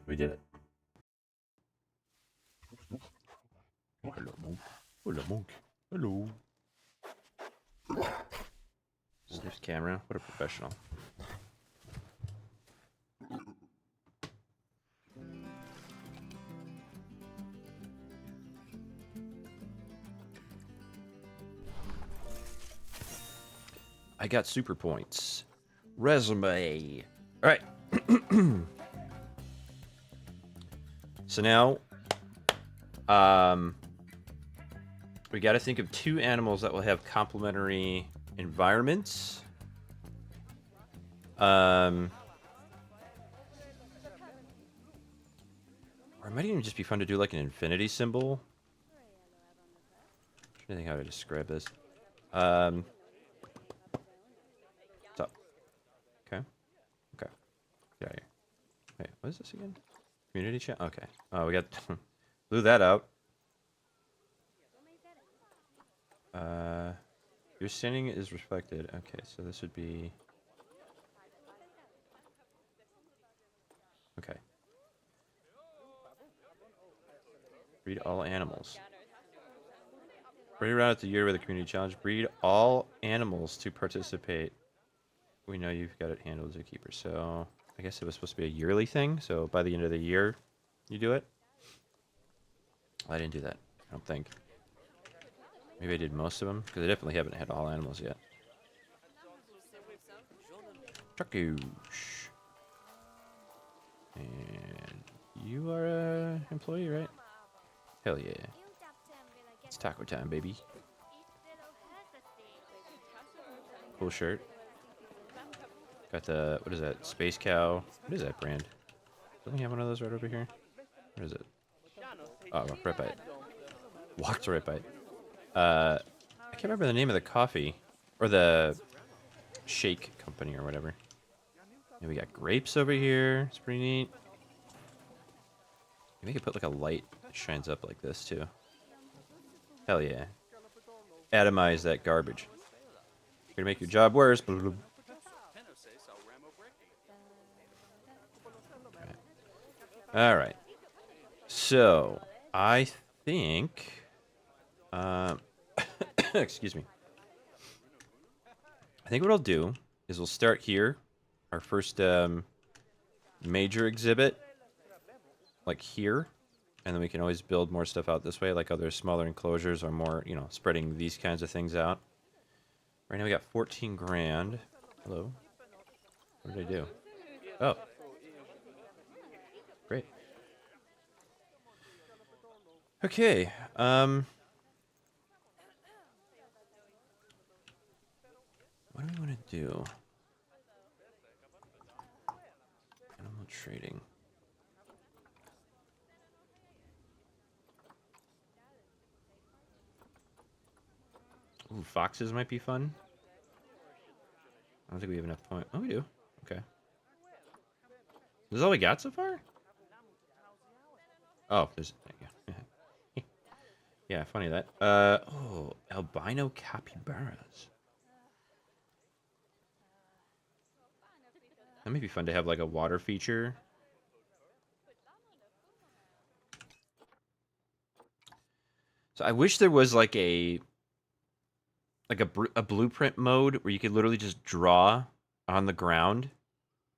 We did it. Hello, monk. Hello, monk. Hello. Sniffs camera. What a professional. I got super points. Resume. All right. So now, we got to think of 2 animals that will have complementary environments. Or it might even just be fun to do like an infinity symbol. I'm trying to think how to describe this. What's up? Okay. Okay. Get out of here. Wait, what is this again? Community chat? Okay. Oh, we got... blew that out. Your standing is respected. Okay, so this would be... Okay. Breed all animals. Breed around at the year with a community challenge. Breed all animals to participate. We know you've got it handled, zookeeper. So I guess it was supposed to be a yearly thing. So by the end of the year, you do it. I didn't do that. I don't think. Maybe I did most of them because I definitely haven't had all animals yet. Truckoosh. And you are a employee, right? Hell yeah. It's taco time, baby. Cool shirt. Got the, what is that? Space Cow. What is that brand? Doesn't he have one of those right over here? Where is it? Oh, right by it. Walked right by it. I can't remember the name of the coffee. Or the shake company or whatever. And we got grapes over here. It's pretty neat. Maybe we could put like a light that shines up like this too. Hell yeah. Atomize that garbage. You're gonna make your job worse. Alright. So, I think... excuse me. I think what I'll do is we'll start here. Our first major exhibit. Like here. And then we can always build more stuff out this way. Like other smaller enclosures or more, you know, spreading these kinds of things out. Right now we got 14 grand. Hello? What did I do? Oh. Great. Okay. What do we want to do? Animal trading. Ooh, foxes might be fun. I don't think we have enough point. Oh, we do. Okay. This is all we got so far? Oh, there's... There you go. Yeah, funny that. Oh, albino capybaras. That might be fun to have like a water feature. So I wish there was like a blueprint mode where you could literally just draw on the ground,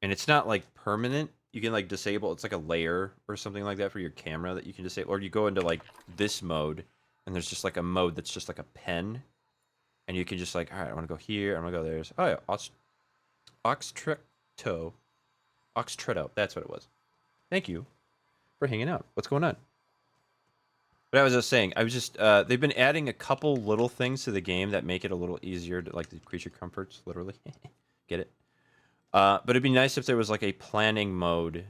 and it's not like permanent. You can like disable. It's like a layer or something like that for your camera that you can disable. Or you go into like this mode, and there's just like a mode that's just like a pen, and you can just like, all right, I want to go here. I want to go there. Oh yeah, Oxtretto. That's what it was. Thank you for hanging out. What's going on? But I was just saying, I was just, they've been adding a couple little things to the game that make it a little easier to, like, the creature comforts, literally. Get it? But it'd be nice if there was, like, a planning mode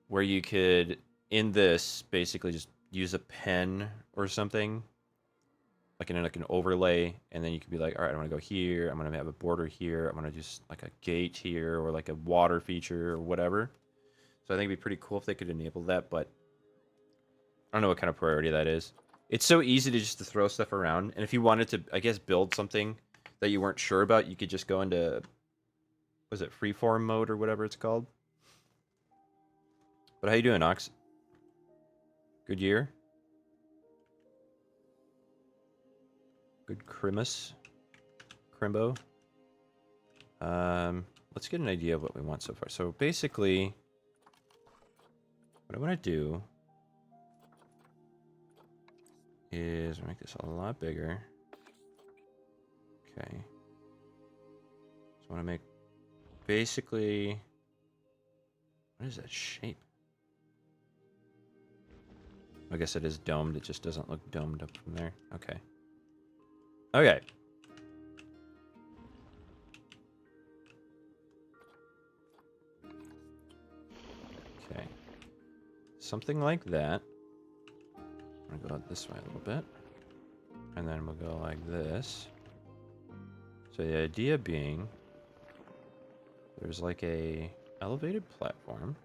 where you could, in this, basically just use a pen or something, like in like an overlay, and then you could be like, all right, I want to go here, I'm going to have a border here, I'm going to do, like, a gate here, or, like, a water feature, or whatever. So I think it'd be pretty cool if they could enable that, but I don't know what kind of priority that is. It's so easy to just to throw stuff around. And if you wanted to, I guess, build something that you weren't sure about, you could just go into, was it freeform mode or whatever it's called? But how you doing, Ox? Good year? Good Crimus? Crimbo? Let's get an idea of what we want so far. So basically, what I want to do is make this a lot bigger. Okay. So I want to make basically, what is that shape? I guess it is domed. It just doesn't look domed up from there. Okay. Okay. Okay. Something like that. I'm going to go out this way a little bit. And then we'll go like this. So the idea being, there's like a elevated platform,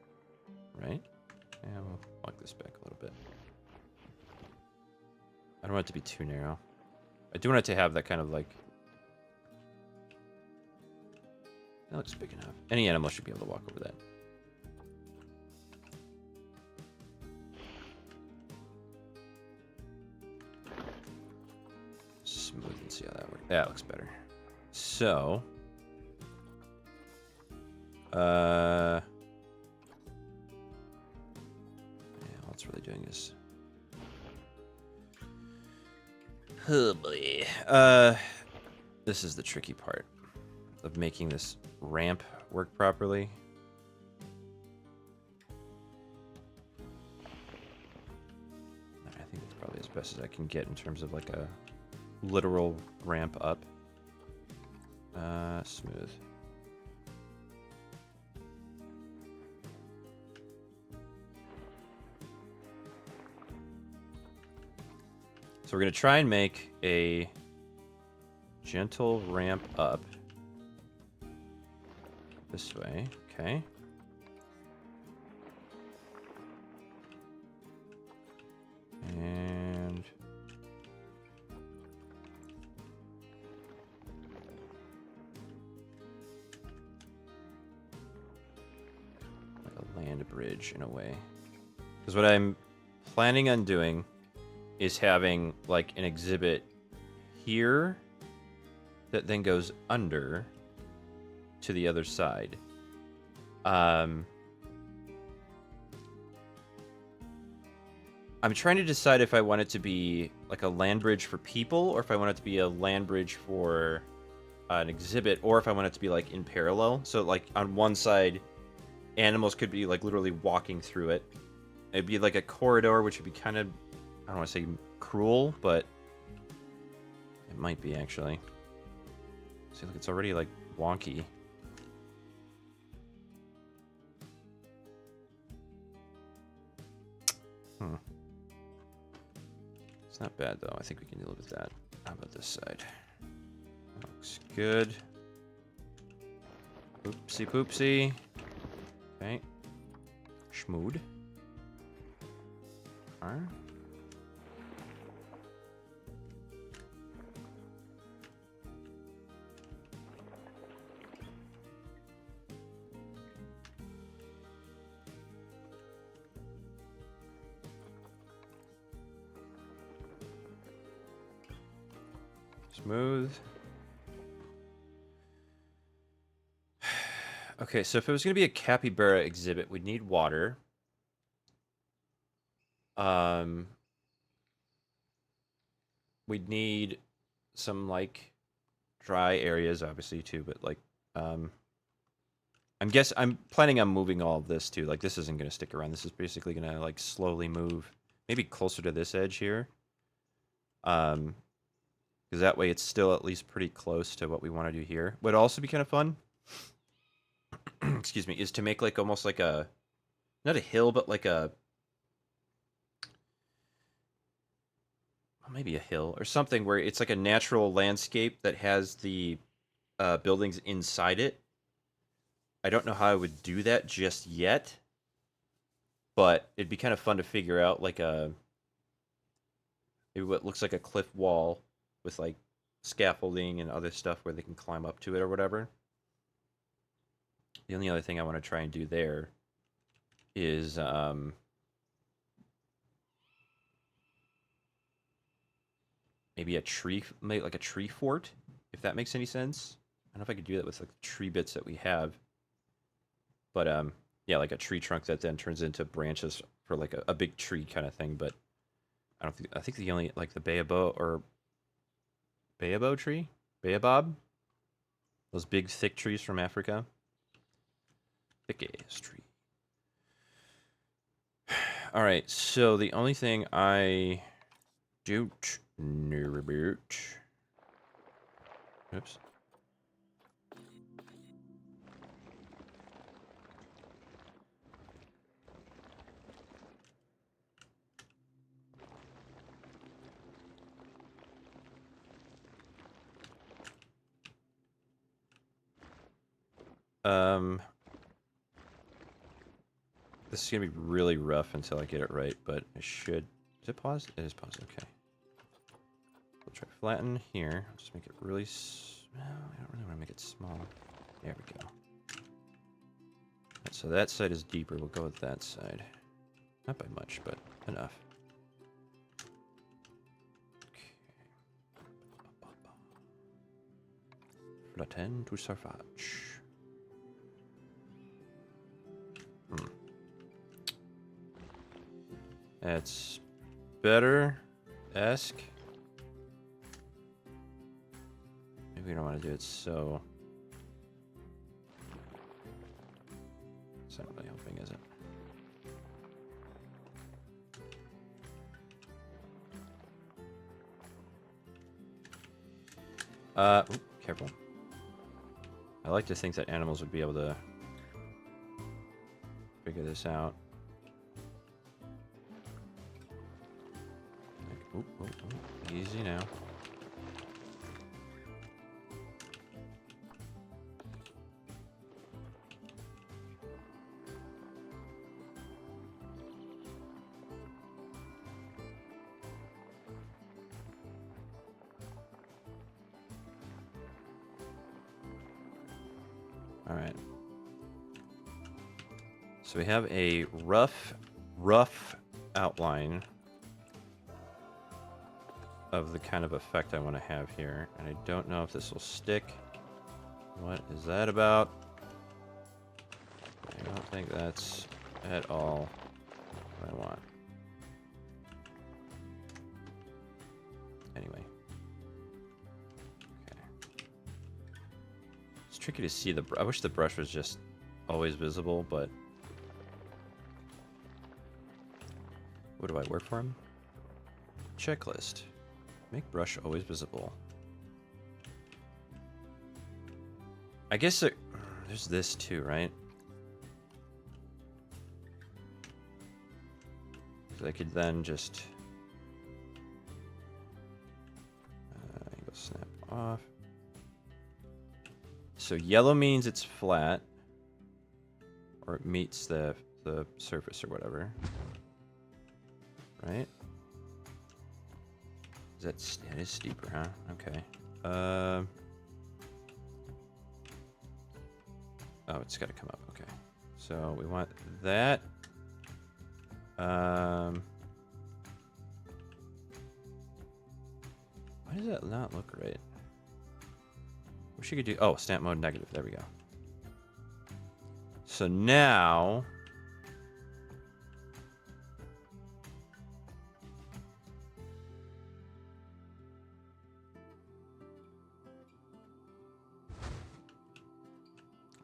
right? And we'll walk this back a little bit. I don't want it to be too narrow. I do want it to have that kind of like... That looks big enough. Any animal should be able to walk over that. Smooth and see how that works. That looks better. So... yeah, all it's really doing is... Oh boy. This is the tricky part of making this ramp work properly. I think it's probably as best as I can get in terms of like a literal ramp up. Smooth. So we're going to try and make a gentle ramp up this way. Okay. And like a land bridge in a way. Because what I'm planning on doing is having like an exhibit here that then goes under to the other side. I'm trying to decide if I want it to be like a land bridge for people, or if I want it to be a land bridge for an exhibit, or if I want it to be like in parallel. So like on one side, animals could be like literally walking through it. It'd be like a corridor, which would be kind of, I don't want to say cruel, but it might be actually. See, look, it's already like wonky. It's not bad though. I think we can deal with that. How about this side? Looks good. Oopsie poopsie. Okay. Schmood. Alright. Smooth. Okay, so if it was going to be a capybara exhibit, we'd need water. We'd need some like dry areas, obviously, too. But like, I'm planning on moving all of this too. Like, this isn't going to stick around. This is basically going to like slowly move, maybe closer to this edge here. Because that way it's still at least pretty close to what we want to do here. Would also be kind of fun, excuse me, is to make like almost like a, not a hill, but like a, well, maybe a hill or something where it's like a natural landscape that has the buildings inside it. I don't know how I would do that just yet, but it'd be kind of fun to figure out like a, maybe what looks like a cliff wall with like scaffolding and other stuff where they can climb up to it or whatever. The only other thing I want to try and do there is maybe a tree, maybe like a tree fort, if that makes any sense. I don't know if I could do that with like the tree bits that we have, but yeah, like a tree trunk that then turns into branches for like a big tree kind of thing. But I think the only like the bayabo or bayabo tree, baobab, those big thick trees from Africa, thick ass tree. All right, so the only thing I don't know about. Oops. This is gonna be really rough until I get it right, but it should. Is it paused? It is paused. Okay. We'll try flatten here. I'll just make it really. Well, I don't really want to make it small. There we go. Right, so that side is deeper. We'll go with that side. Not by much, but enough. Flatten to surface. That's better-esque. Maybe we don't want to do it so. It's not really helping, is it? Ooh, careful. I like to think that animals would be able to figure this out. Like, oop, oop, oop. Easy now. All right. So we have a rough outline of the kind of effect I want to have here, and I don't know if this will stick. What is that about? I don't think that's at all what I want. Anyway. Okay. It's tricky to see the I wish the brush was just always visible, but what do I work for him? Checklist. Make brush always visible. I guess there's this too, right? So I could then just angle snap off. So yellow means it's flat, or it meets the surface or whatever, right? That is steeper, huh? Okay. Oh, it's got to come up. Okay. So we want that. Why does that not look right? Wish you could do. Oh, stamp mode negative. There we go. So now.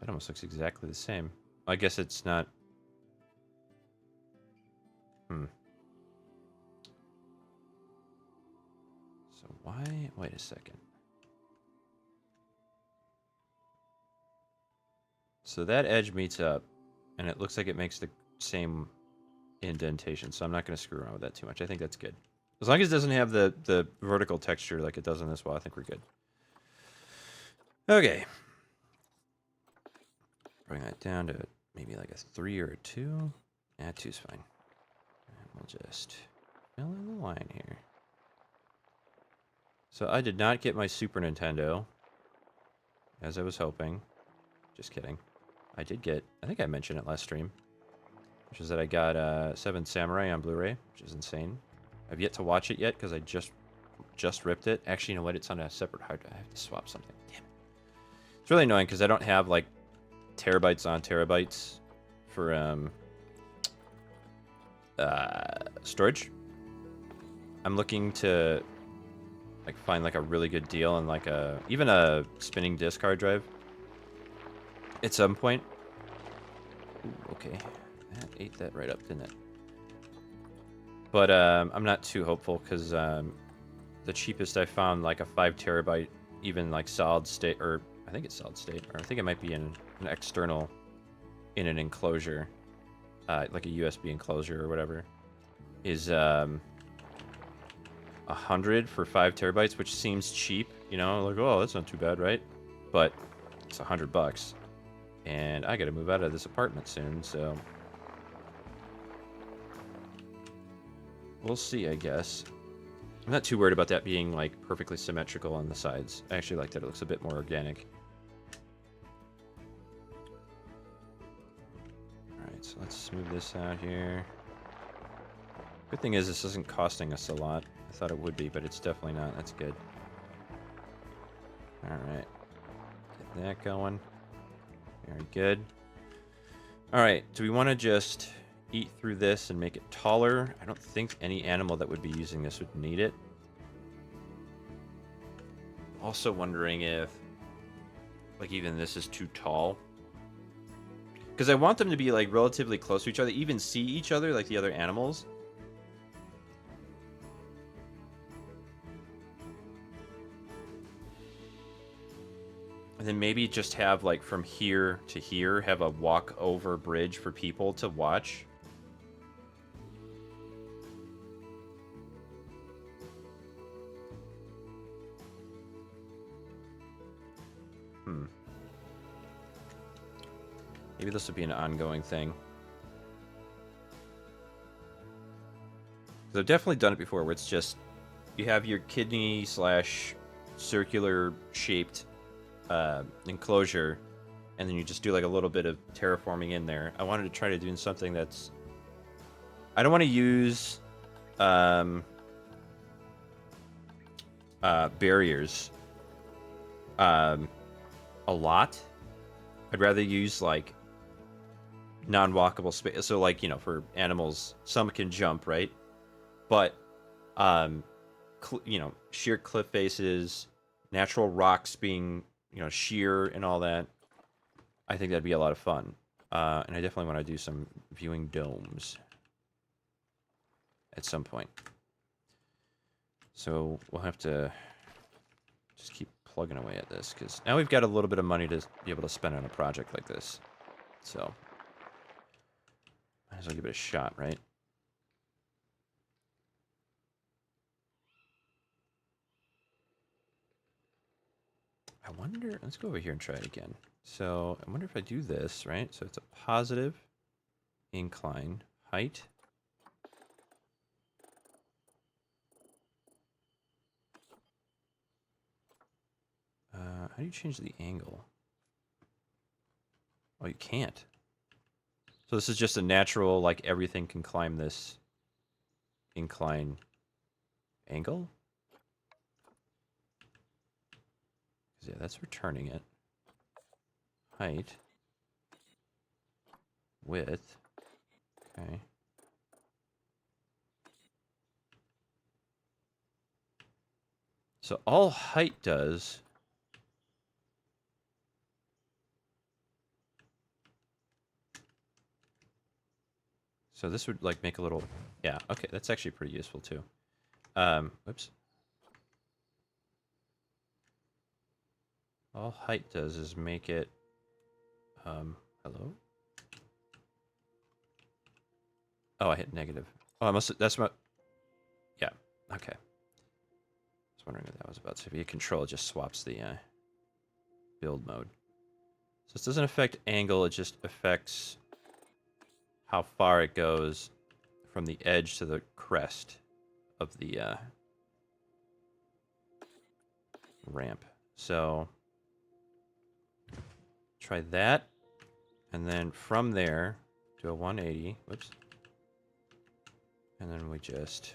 It almost looks exactly the same. I guess it's not. So why? Wait a second. So that edge meets up, and it looks like it makes the same indentation. So I'm not going to screw around with that too much. I think that's good. As long as it doesn't have the vertical texture like it does on this wall, I think we're good. Okay. Bring that down to maybe like a 3 or a 2. Yeah, 2's fine. And we'll just fill in the line here. So I did not get my Super Nintendo, as I was hoping. Just kidding. I did get, I think I mentioned it last stream. which is that I got Seven Samurai on Blu-ray, which is insane. I've yet to watch it yet because I just ripped it. Actually, you know what? It's on a separate hard drive. I have to swap something. Damn it. It's really annoying because I don't have like terabytes on terabytes for storage. I'm looking to like find like a really good deal on like even a spinning disk hard drive at some point. Ooh, okay, that ate that right up, didn't it? But I'm not too hopeful because the cheapest I found like a 5 terabyte, even like solid state, or I think it's solid state, or I think it might be in an external, in an enclosure, like a USB enclosure or whatever, is 100 for 5 terabytes, which seems cheap, you know, like, oh, that's not too bad, right? But it's $100, and I gotta move out of this apartment soon, so we'll see, I guess. I'm not too worried about that being like perfectly symmetrical on the sides. I actually like that it looks a bit more organic. Alright, so let's smooth this out here. Good thing is this isn't costing us a lot. I thought it would be, but it's definitely not. That's good. Alright. Get that going. Very good. Alright, do we want to just eat through this and make it taller? I don't think any animal that would be using this would need it. Also wondering if, like, even this is too tall. Because I want them to be, like, relatively close to each other, even see each other, like the other animals. And then maybe just have, like, from here to here, have a walk-over bridge for people to watch. Maybe this would be an ongoing thing. Because I've definitely done it before, where it's just, you have your kidney slash circular shaped enclosure, and then you just do like a little bit of terraforming in there. I wanted to try to do something that's, I don't want to use barriers a lot. I'd rather use like non-walkable space. So like, you know, for animals, some can jump, right? But you know, sheer cliff faces, natural rocks being, you know, sheer and all that. I think that'd be a lot of fun. And I definitely want to do some viewing domes at some point. So we'll have to just keep plugging away at this, because now we've got a little bit of money to be able to spend on a project like this. So might as well give it a shot, right? I wonder, let's go over here and try it again. So I wonder if I do this, right? So it's a positive incline height. How do you change the angle? Oh, you can't. So this is just a natural, like, everything can climb this incline angle? Yeah, that's returning it. Height. Width. Okay. So all height does... So this would, like, make a little... Yeah, okay, that's actually pretty useful, too. Whoops. All height does is make it... hello? Oh, I hit negative. Oh, I must... That's my... Yeah, okay. I was wondering what that was about. So if you control, it just swaps the build mode. So this doesn't affect angle, it just affects how far it goes from the edge to the crest of the ramp. So try that, and then from there, do a 180. Whoops. And then we just...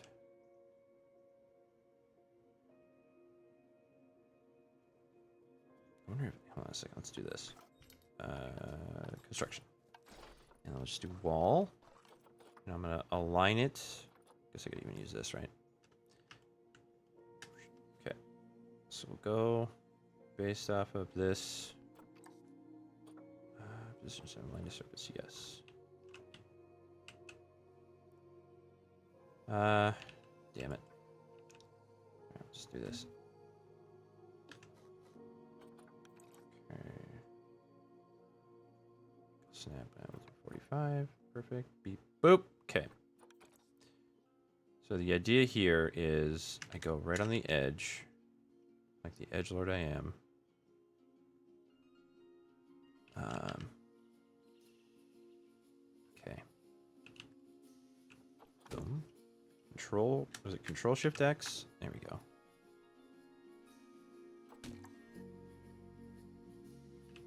I wonder if... Hold on a second. Let's do this. Construction. And I'll just do wall. And I'm going to align it. Guess I could even use this, right? Okay. So we'll go based off of this. Position 7, line of surface, yes. Damn it. Right, let's do this. Okay. Snap out with 45. Perfect. Beep. Boop. Okay. So the idea here is I go right on the edge, like the edgelord I am. Okay. Boom. Control, was it Control Shift X? There we go.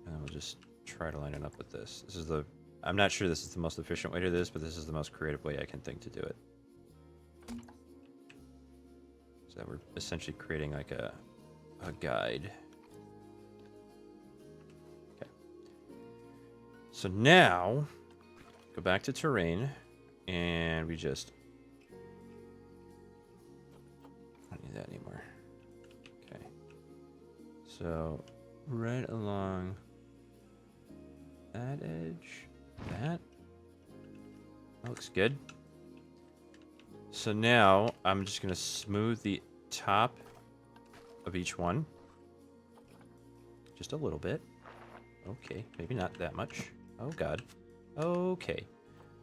And then we'll just try to line it up with this. This is the, I'm not sure this is the most efficient way to do this, but this is the most creative way I can think to do it. So that we're essentially creating like a guide. Okay. So now, go back to terrain, and we just... I don't need that anymore. Okay. So, right along that edge, that looks good. So now, I'm just going to smooth the top of each one. Just a little bit. Okay, maybe not that much. Oh, God. Okay.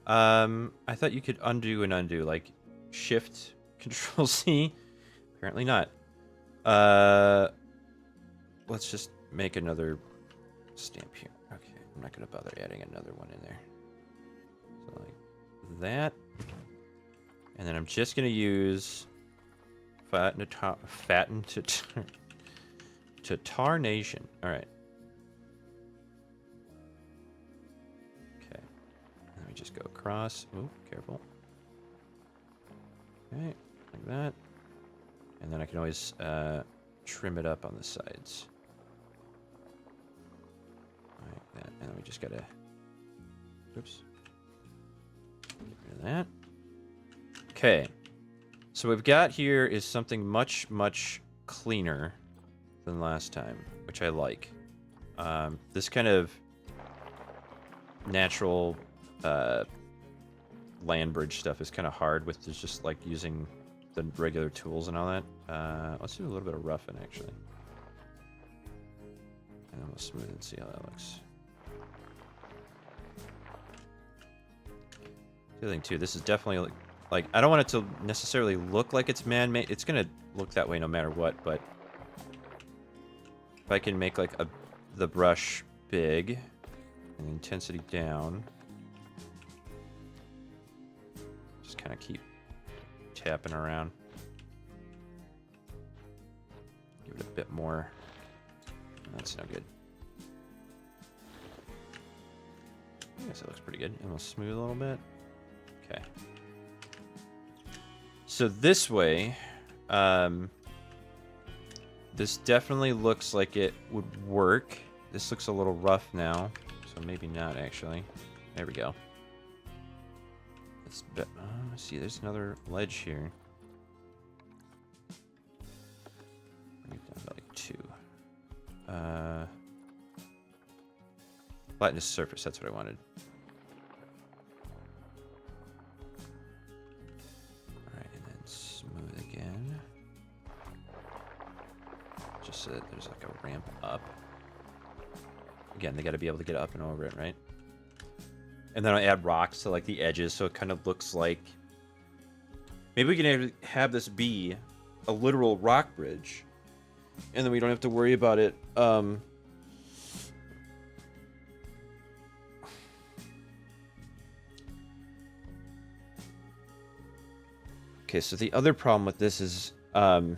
I thought you could undo and undo, like Shift, Control C. Apparently not. Let's just make another stamp here. Okay, I'm not going to bother adding another one in there. So like that. And then I'm just going to use fatten to tarnation. All right. Okay. And then we just go across. Ooh, careful. Okay, like that. And then I can always trim it up on the sides. Like that. And then we just gotta... Oops. Get rid of that. Okay. So what we've got here is something much, much cleaner than last time, which I like. This kind of natural land bridge stuff is kind of hard with just like using the regular tools and all that. Let's do a little bit of roughing actually. And then we'll smooth and see how that looks. The other thing too, this is definitely like I don't want it to necessarily look like it's man-made. It's gonna look that way no matter what, but if I can make like the brush big and the intensity down, just kind of keep tapping around. Give it a bit more. That's no good. I guess it looks pretty good. And we'll smooth a little bit. Okay. So this way, this definitely looks like it would work. This looks a little rough now, so maybe not actually. There we go. Let's see, there's another ledge here. Bring it down to like 2. Flatten the surface, that's what I wanted. Alright, and then smooth again. Just so that there's like a ramp up. Again, they got to be able to get up and over it, right? And then I'll add rocks to like the edges so it kind of looks like... Maybe we can have this be a literal rock bridge. And then we don't have to worry about it. Okay, so the other problem with this is... I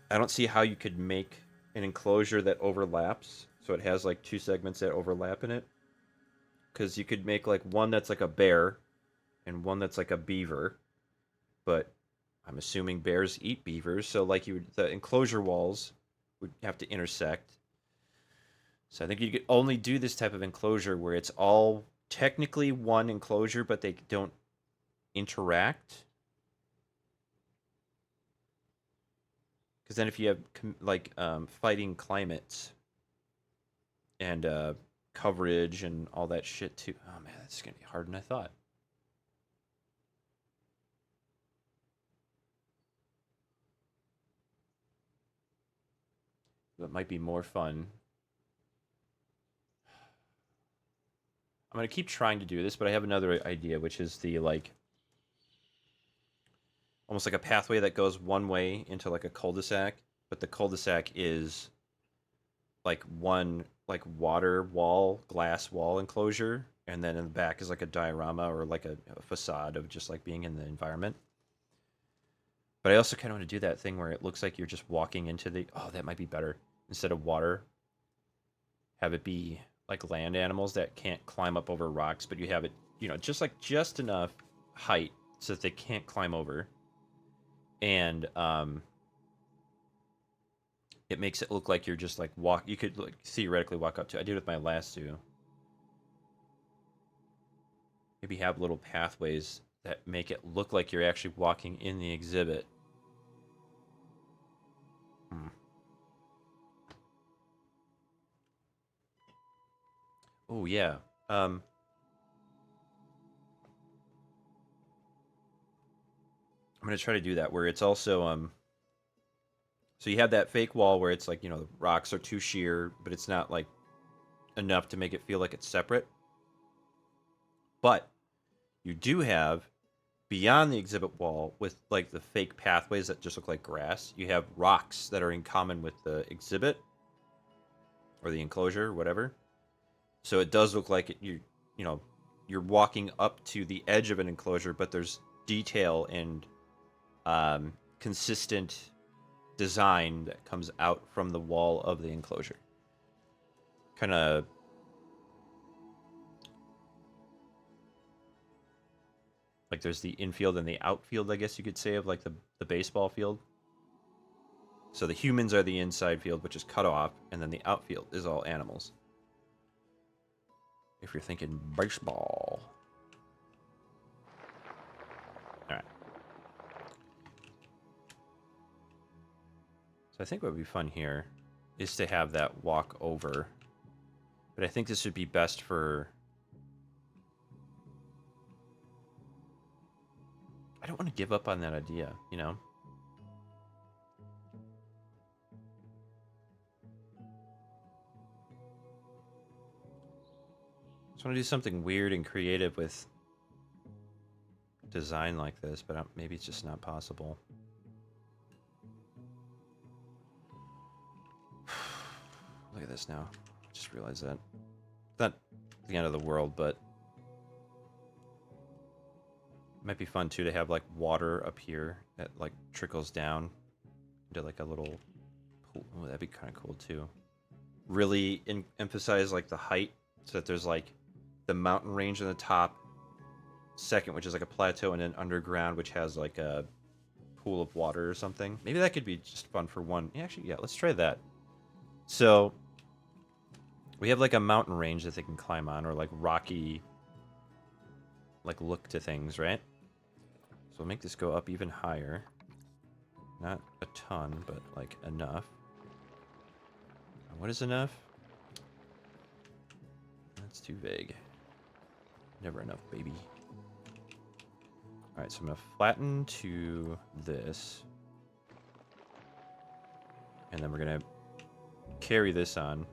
don't see how you could make an enclosure that overlaps. So it has like 2 segments that overlap in it. because you could make like one that's like a bear and one that's like a beaver, but I'm assuming bears eat beavers, so like the enclosure walls would have to intersect. So I think you could only do this type of enclosure where it's all technically one enclosure, but they don't interact. Because then if you have like fighting climates and coverage and all that shit too. Oh man, that's gonna be harder than I thought. That might be more fun. I'm gonna keep trying to do this, but I have another idea, which is the like almost like a pathway that goes one way into like a cul-de-sac, but the cul-de-sac is like one like water wall, glass wall enclosure, and then in the back is like a diorama or like a facade of just like being in the environment. But I also kind of want to do that thing where it looks like you're just walking into the. Oh, that might be better. Instead of water, have it be like land animals that can't climb up over rocks, but you have it, just enough height so that they can't climb over, and it makes it look like you're just like walk. You could like theoretically walk up to. I did it with my last zoo. Maybe have little pathways that make it look like you're actually walking in the exhibit. Oh yeah. I'm gonna try to do that where it's also. So you have that fake wall where it's like the rocks are too sheer, but it's not like enough to make it feel like it's separate. But you do have beyond the exhibit wall with like the fake pathways that just look like grass. You have rocks that are in common with the exhibit or the enclosure, or whatever. So it does look like you're walking up to the edge of an enclosure, but there's detail and consistent design that comes out from the wall of the enclosure. Kind of like there's the infield and the outfield, I guess you could say, of like the baseball field. So the humans are the inside field, which is cut off, and then the outfield is all animals. If you're thinking baseball. All right. So I think what would be fun here is to have that walk over. But I think this would be best for... I don't want to give up on that idea, I want to do something weird and creative with design like this, but maybe it's just not possible. Look at this now. Just realized that. It's not the end of the world, but it might be fun too to have like water up here that like trickles down into like a little pool. Oh, that'd be kind of cool too. Really emphasize like the height so that there's like the mountain range on the top, second, which is like a plateau, and then underground, which has like a pool of water or something. Maybe that could be just fun for one. Actually, yeah, let's try that. So we have like a mountain range that they can climb on, or like rocky, like look to things, right? So we'll make this go up even higher. Not a ton, but like enough. What is enough? That's too vague. Never enough, baby. Alright, so I'm going to flatten to this. And then we're going to carry this on.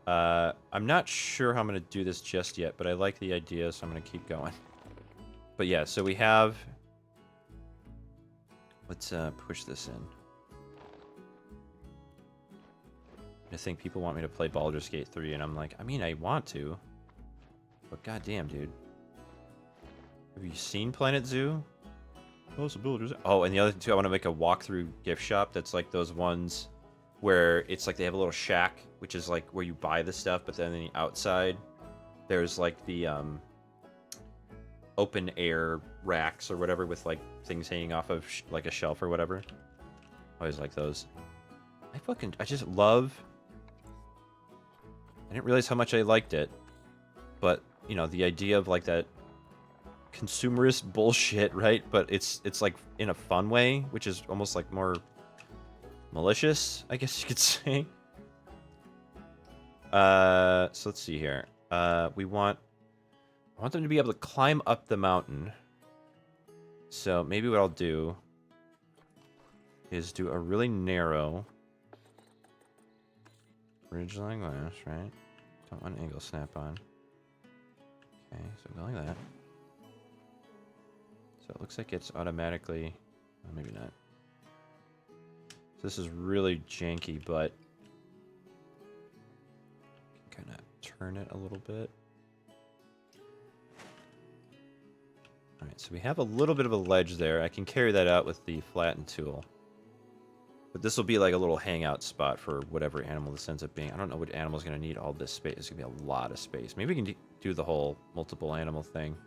I'm not sure how I'm going to do this just yet, but I like the idea, so I'm going to keep going. But yeah, so we have... Let's push this in. I think people want me to play Baldur's Gate 3, and I'm like, I mean, I want to. But goddamn, dude. Have you seen Planet Zoo? Possibilities. Oh, and the other thing too, I want to make a walkthrough gift shop that's like those ones where it's like they have a little shack, which is like where you buy the stuff, but then on the outside there's like the open air racks or whatever with like things hanging off of like a shelf or whatever. Always like those. I just love. I didn't realize how much I liked it, but you know, the idea of like that consumerist bullshit, right? But it's like in a fun way, which is almost like more malicious, I guess you could say. So let's see here. I want them to be able to climb up the mountain. So maybe what I'll do is do a really narrow ridge line glass, right? Don't want angle snap on. Okay, so go like that. So it looks like it's automatically, well, maybe not. So this is really janky, but kind of turn it a little bit. All right, so we have a little bit of a ledge there. I can carry that out with the flatten tool. But this will be like a little hangout spot for whatever animal this ends up being. I don't know what animal's going to need all this space. It's going to be a lot of space. Maybe we can do the whole multiple animal thing.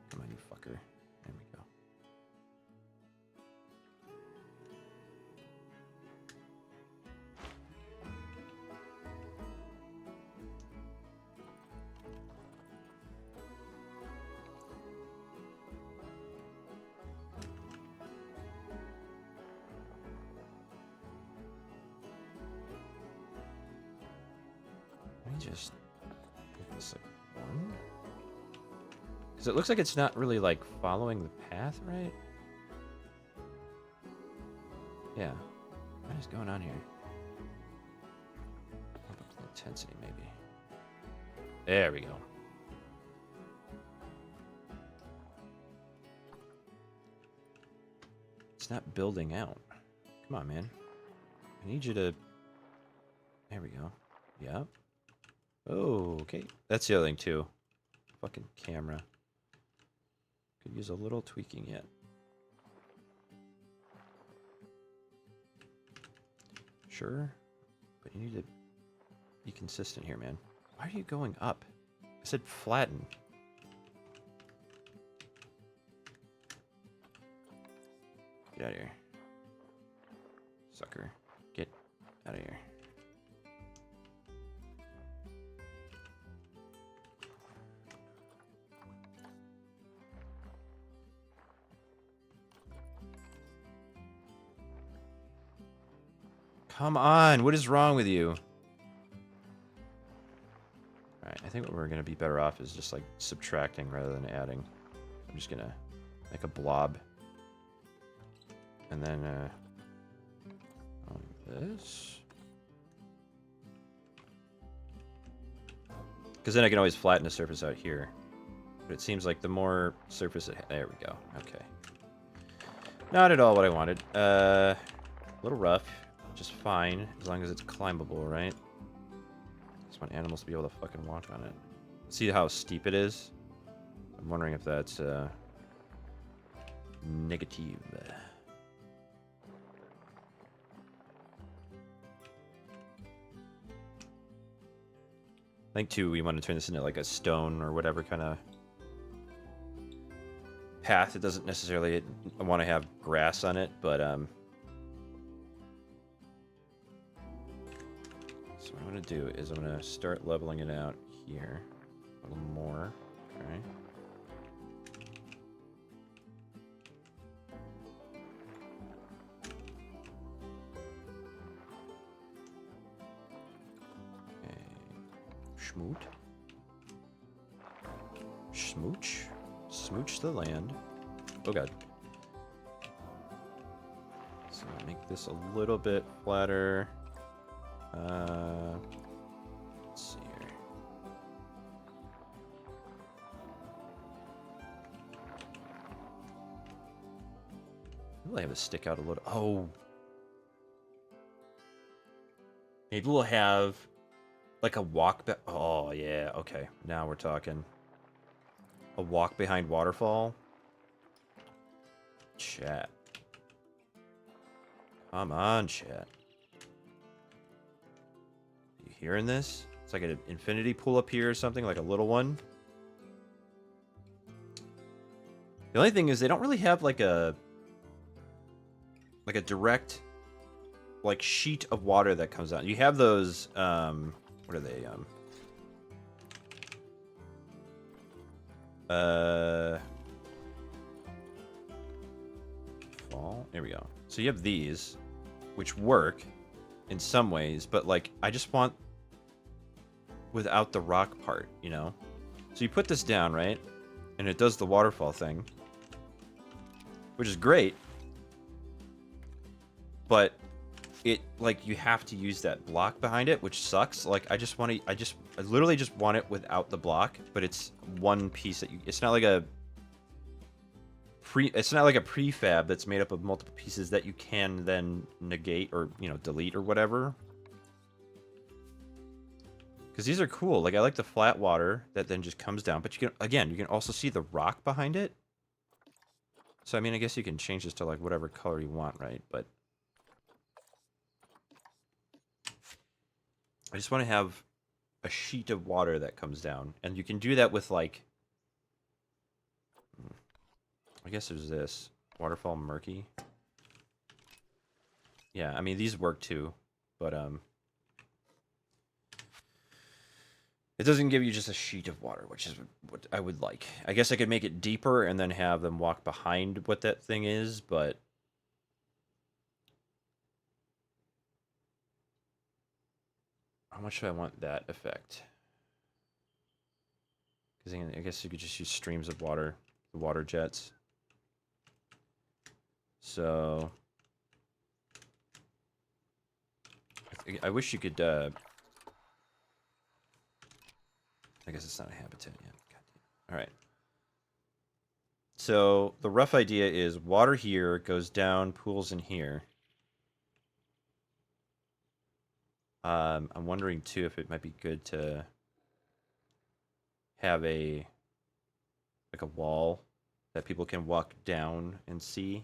Come on, you fucker. There we go. Just make this like one, because it looks like it's not really like following the path, right? Yeah, what is going on here? Up the intensity, maybe. There we go. It's not building out. Come on, man. I need you to. There we go. Yep. Oh, okay. That's the other thing, too. Fucking camera. Could use a little tweaking yet. Sure. But you need to be consistent here, man. Why are you going up? I said flatten. Get out of here. Sucker. Get out of here. Come on, what is wrong with you? Alright, I think what we're going to be better off is just like subtracting rather than adding. I'm just going to make a blob. And then, this. Because then I can always flatten the surface out here. But it seems like the more surface it... There we go. Okay. Not at all what I wanted. A little rough. Just fine, as long as it's climbable, right? Just want animals to be able to fucking walk on it. See how steep it is? I'm wondering if that's negative. I think too we want to turn this into like a stone or whatever kind of path. It doesn't necessarily want to have grass on it, but so what I'm going to do is I'm going to start leveling it out here a little more. Okay. Schmoot. Smooch. Smooch the land. Oh god. So make this a little bit flatter. Let's see here. Maybe we'll have it stick out a little. Oh. Maybe we'll have like a walk back. Oh, yeah. Okay. Now we're talking. A walk behind waterfall. Chat. Come on, chat. You hearing this? It's like an infinity pool up here or something, like a little one. The only thing is they don't really have like a direct like sheet of water that comes out. You have those what are they? Fall. There we go. So you have these, which work in some ways, but like I just want without the rock part, you know? So you put this down, right? And it does the waterfall thing, which is great. But it like you have to use that block behind it, which sucks. Like I literally just want it without the block, but it's one piece that it's not like a prefab that's made up of multiple pieces that you can then negate or, you know, delete or whatever. Because these are cool. Like I like the flat water that then just comes down, but you can also see the rock behind it. So I mean, I guess you can change this to like whatever color you want, right? But I just want to have a sheet of water that comes down. And you can do that with like, I guess there's this. Waterfall murky. Yeah, I mean, these work too. But, it doesn't give you just a sheet of water, which is what I would like. I guess I could make it deeper and then have them walk behind what that thing is, but... How much do I want that effect? Because I guess you could just use streams of water, the water jets. So I wish you could. I guess it's not a habitat yet. All right. So the rough idea is water here goes down, pools in here. I'm wondering too if it might be good to have a wall that people can walk down and see,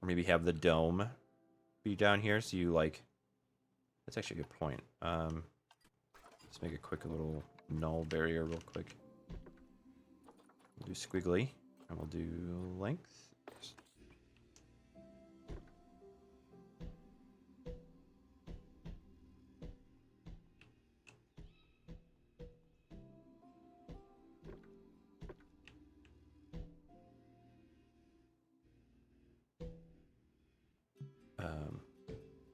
or maybe have the dome be down here. So you like, that's actually a good point. Let's make a quick little null barrier real quick. We'll do squiggly and we'll do length.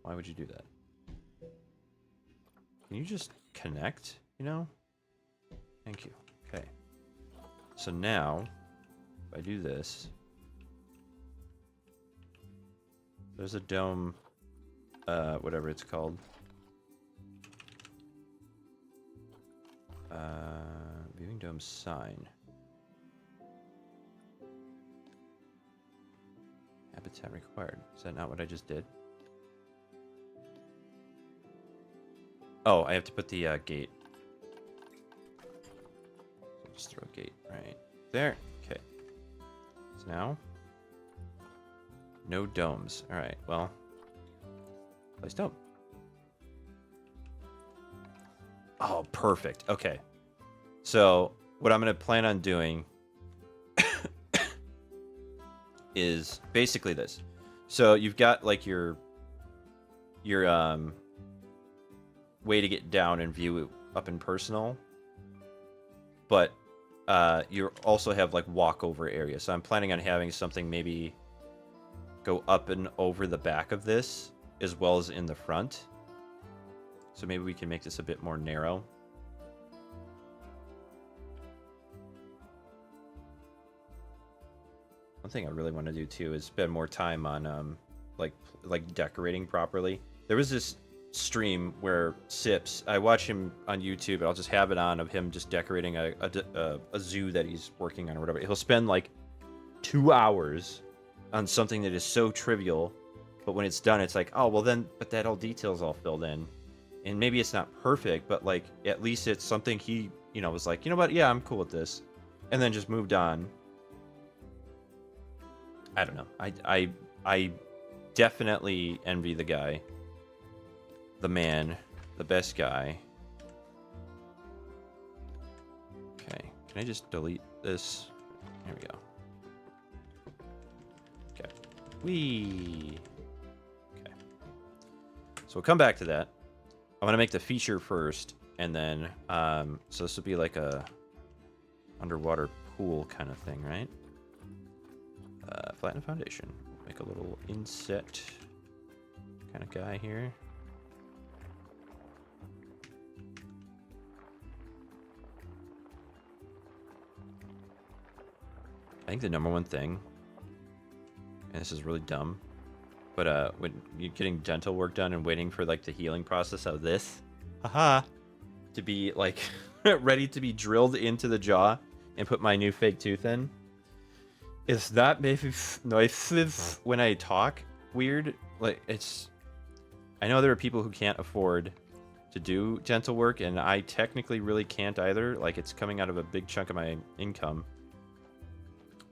Why would you do that? Can you just connect, you know? Thank you. Okay. So now, if I do this, there's a dome, whatever it's called. Viewing dome sign. Habitat required. Is that not what I just did? Oh, I have to put the gate. So just throw a gate right there. Okay. So now, no domes. All right. Well, place dome. Oh, perfect. Okay. So what I'm gonna plan on doing is basically this. So you've got like your way to get down and view it up in personal, but you also have like walkover area. So I'm planning on having something maybe go up and over the back of this as well as in the front. So maybe we can make this a bit more narrow. One thing I really want to do too is spend more time on like decorating properly. There was this stream where Sips, I watch him on YouTube, and I'll just have it on of him just decorating a zoo that he's working on or whatever. He'll spend like 2 hours on something that is so trivial, but when it's done, it's like, oh well, then but that whole detail's all filled in, and maybe it's not perfect, but like at least it's something he, you know, was like, you know what, yeah, I'm cool with this, and then just moved on. I don't know. I definitely envy the guy, the man, the best guy. Okay, can I just delete this? There we go. Okay. Whee! Okay. So we'll come back to that. I'm gonna make the feature first, and then, so this would be like a underwater pool kind of thing, right? Flatten the foundation. Make a little inset kind of guy here. I think the number one thing, and this is really dumb, but when you're getting dental work done and waiting for like the healing process of this, haha, to be like ready to be drilled into the jaw and put my new fake tooth in, is that maybe noises when I talk weird? Like, it's, I know there are people who can't afford to do dental work, and I technically really can't either. Like, it's coming out of a big chunk of my income.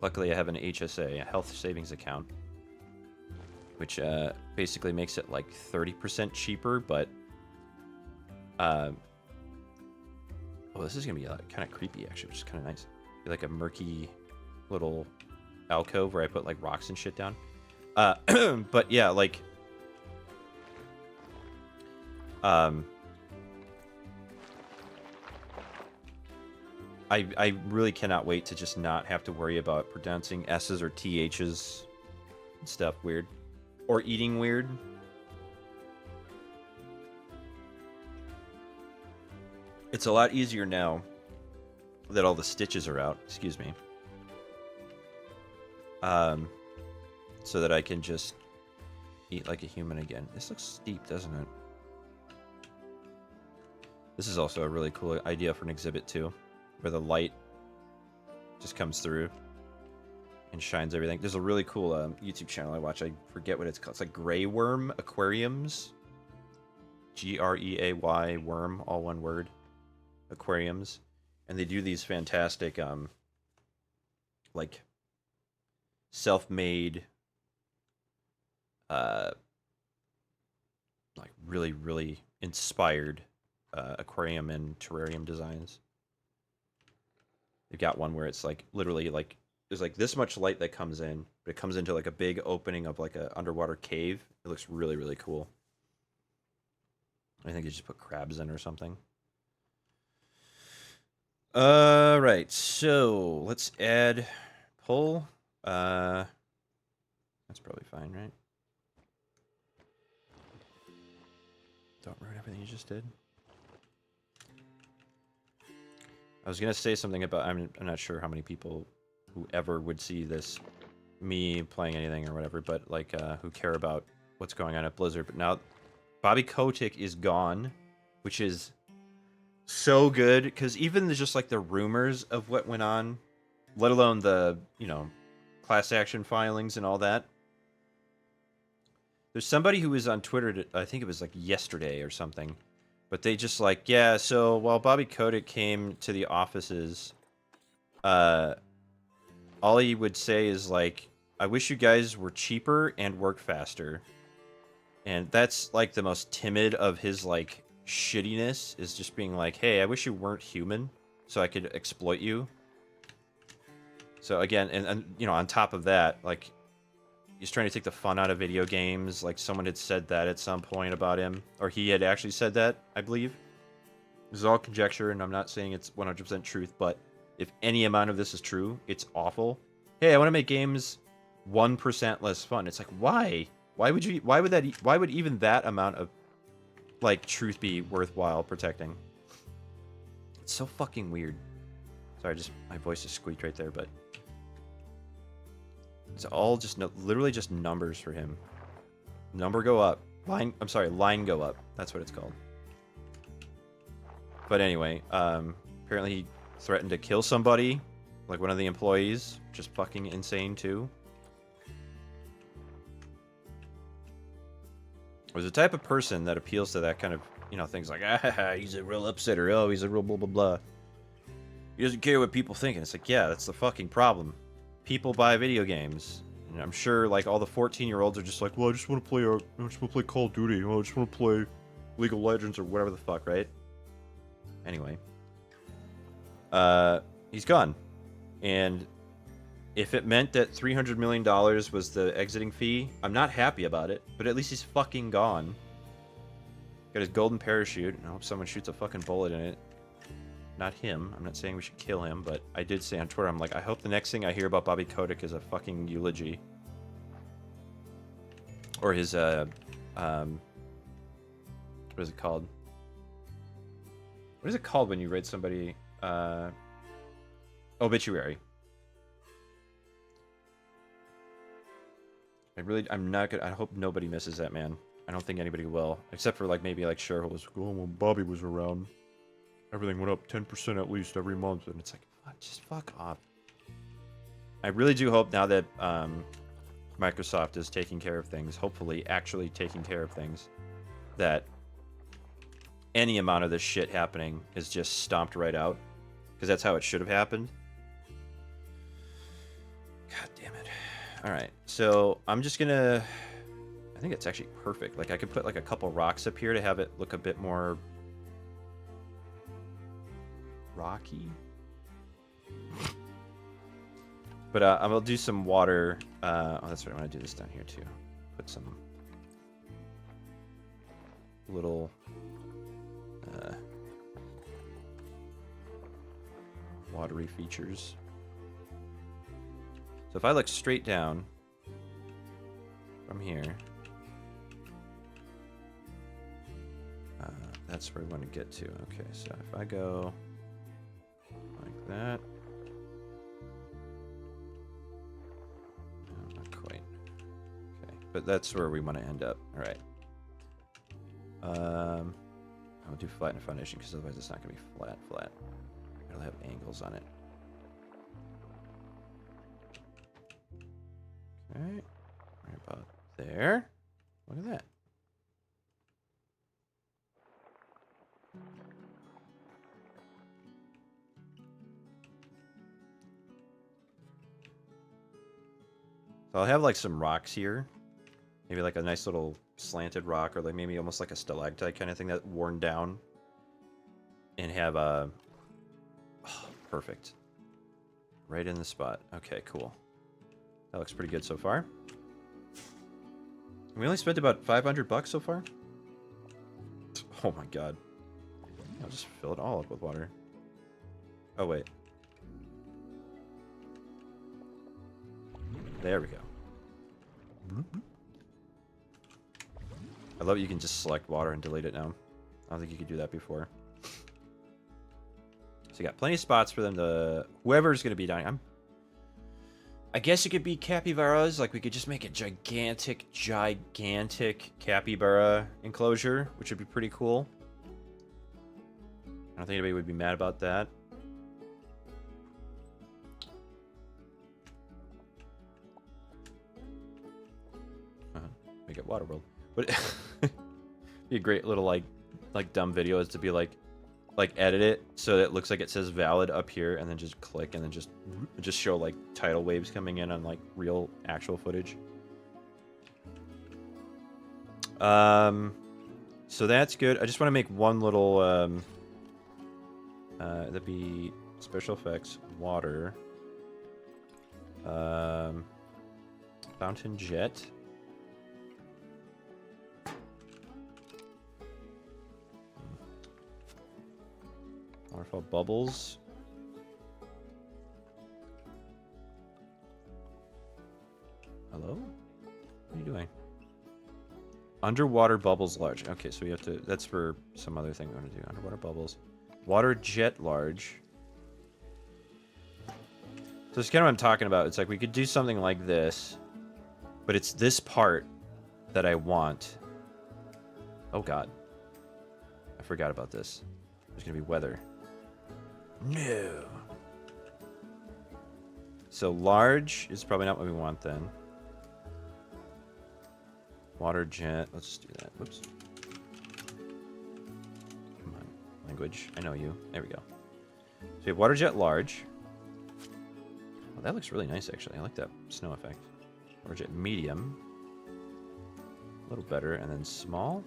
Luckily, I have an HSA, a health savings account, which basically makes it like 30% cheaper, but oh, this is gonna be kind of creepy actually, which is kind of nice. Be like a murky little alcove where I put like rocks and shit down. But yeah, like I really cannot wait to just not have to worry about pronouncing S's or TH's and stuff weird. Or eating weird. It's a lot easier now that all the stitches are out. Excuse me. So that I can just eat like a human again. This looks steep, doesn't it? This is also a really cool idea for an exhibit too, where the light just comes through and shines everything. There's a really cool YouTube channel I watch. I forget what it's called. It's like Grey Worm Aquariums. G-R-E-A-Y worm, all one word. Aquariums. And they do these fantastic like self-made like really inspired aquarium and terrarium designs. They've got one where it's like literally like there's like this much light that comes in, but it comes into like a big opening of like a underwater cave. It looks really cool. I think they just put crabs in or something. Right, so let's add pull. That's probably fine, right? Don't ruin everything you just did. I was gonna say something about I'm not sure how many people who ever would see this, me playing anything or whatever, but like who care about what's going on at Blizzard. But now Bobby Kotick is gone, which is so good because even just like the rumors of what went on, let alone the class action filings and all that. There's somebody who was on Twitter, I think it was like yesterday or something, but they just like, yeah, so while Bobby Kotick came to the offices, all he would say is like, I wish you guys were cheaper and worked faster. And that's like the most timid of his like shittiness, is just being like, hey, I wish you weren't human so I could exploit you. So again, and on top of that, like, he's trying to take the fun out of video games. Like, someone had said that at some point about him. Or he had actually said that, I believe. This is all conjecture, and I'm not saying it's 100% truth, but if any amount of this is true, it's awful. Hey, I want to make games 1% less fun. It's like, why? Why would even that amount of, like, truth be worthwhile protecting? It's so fucking weird. Sorry, my voice just squeaked right there, but it's all just literally just numbers for him. Number go up. Line go up. That's what it's called. But anyway, apparently he threatened to kill somebody, like one of the employees, which is fucking insane too. There's a type of person that appeals to that kind of, things like, he's a real upsetter, oh, he's a real blah blah blah. He doesn't care what people think, and it's like, yeah, that's the fucking problem. People buy video games, and I'm sure like all the 14-year-olds are just like, well, I just want to play Call of Duty. I just want to play League of Legends or whatever the fuck, right? Anyway. He's gone. And if it meant that $300 million was the exiting fee, I'm not happy about it, but at least he's fucking gone. Got his golden parachute, and I hope someone shoots a fucking bullet in it. Not him. I'm not saying we should kill him, but I did say on Twitter, I'm like, I hope the next thing I hear about Bobby Kotick is a fucking eulogy. Or his, what is it called? What is it called when you write somebody, obituary? I'm not good. I hope nobody misses that man. I don't think anybody will, except for like maybe like shareholders. Oh, when Bobby was around, everything went up 10% at least every month, and it's like, just fuck off. I really do hope now that Microsoft is taking care of things, hopefully actually taking care of things, that any amount of this shit happening is just stomped right out, because that's how it should have happened. God damn it. All right, so I'm just gonna, I think it's actually perfect. Like I could put like a couple rocks up here to have it look a bit more rocky. But I will do some water. Oh, that's right. I want to do this down here too. Put some little watery features. So if I look straight down from here, that's where we want to get to. Okay, so if I go like that. No, not quite. Okay, but that's where we want to end up. All right. I'll do flatten the foundation because otherwise it's not going to be flat. It'll have angles on it. Okay, right about there. Look at that. So I'll have like some rocks here. Maybe like a nice little slanted rock, or like maybe almost like a stalactite kind of thing that worn down. And have a... Oh, perfect. Right in the spot. Okay, cool. That looks pretty good so far. We only spent about $500 so far? Oh my god. I'll just fill it all up with water. Oh, wait. There we go. I love you can just select water and delete it now. I don't think you could do that before. So you got plenty of spots for them to... Whoever's going to be dying. I guess it could be capybaras. Like, we could just make a gigantic capybara enclosure, which would be pretty cool. I don't think anybody would be mad about that. Make it Waterworld. But be a great little like dumb video is to be like edit it so that it looks like it says valid up here, and then just click and then just show like tidal waves coming in on like real actual footage. So that's good. I just want to make one little that'd be special effects water fountain jet. Waterfall bubbles. Hello? What are you doing? Underwater bubbles large. Okay, so we have to... That's for some other thing we want to do. Underwater bubbles. Water jet large. So it's kind of what I'm talking about. It's like we could do something like this, but it's this part that I want. Oh, God. I forgot about this. There's going to be weather. No. So large is probably not what we want then. Water jet. Let's just do that. Whoops. Come on. Language. I know you. There we go. So we have water jet large. Oh, that looks really nice, actually. I like that snow effect. Water jet medium. A little better. And then small.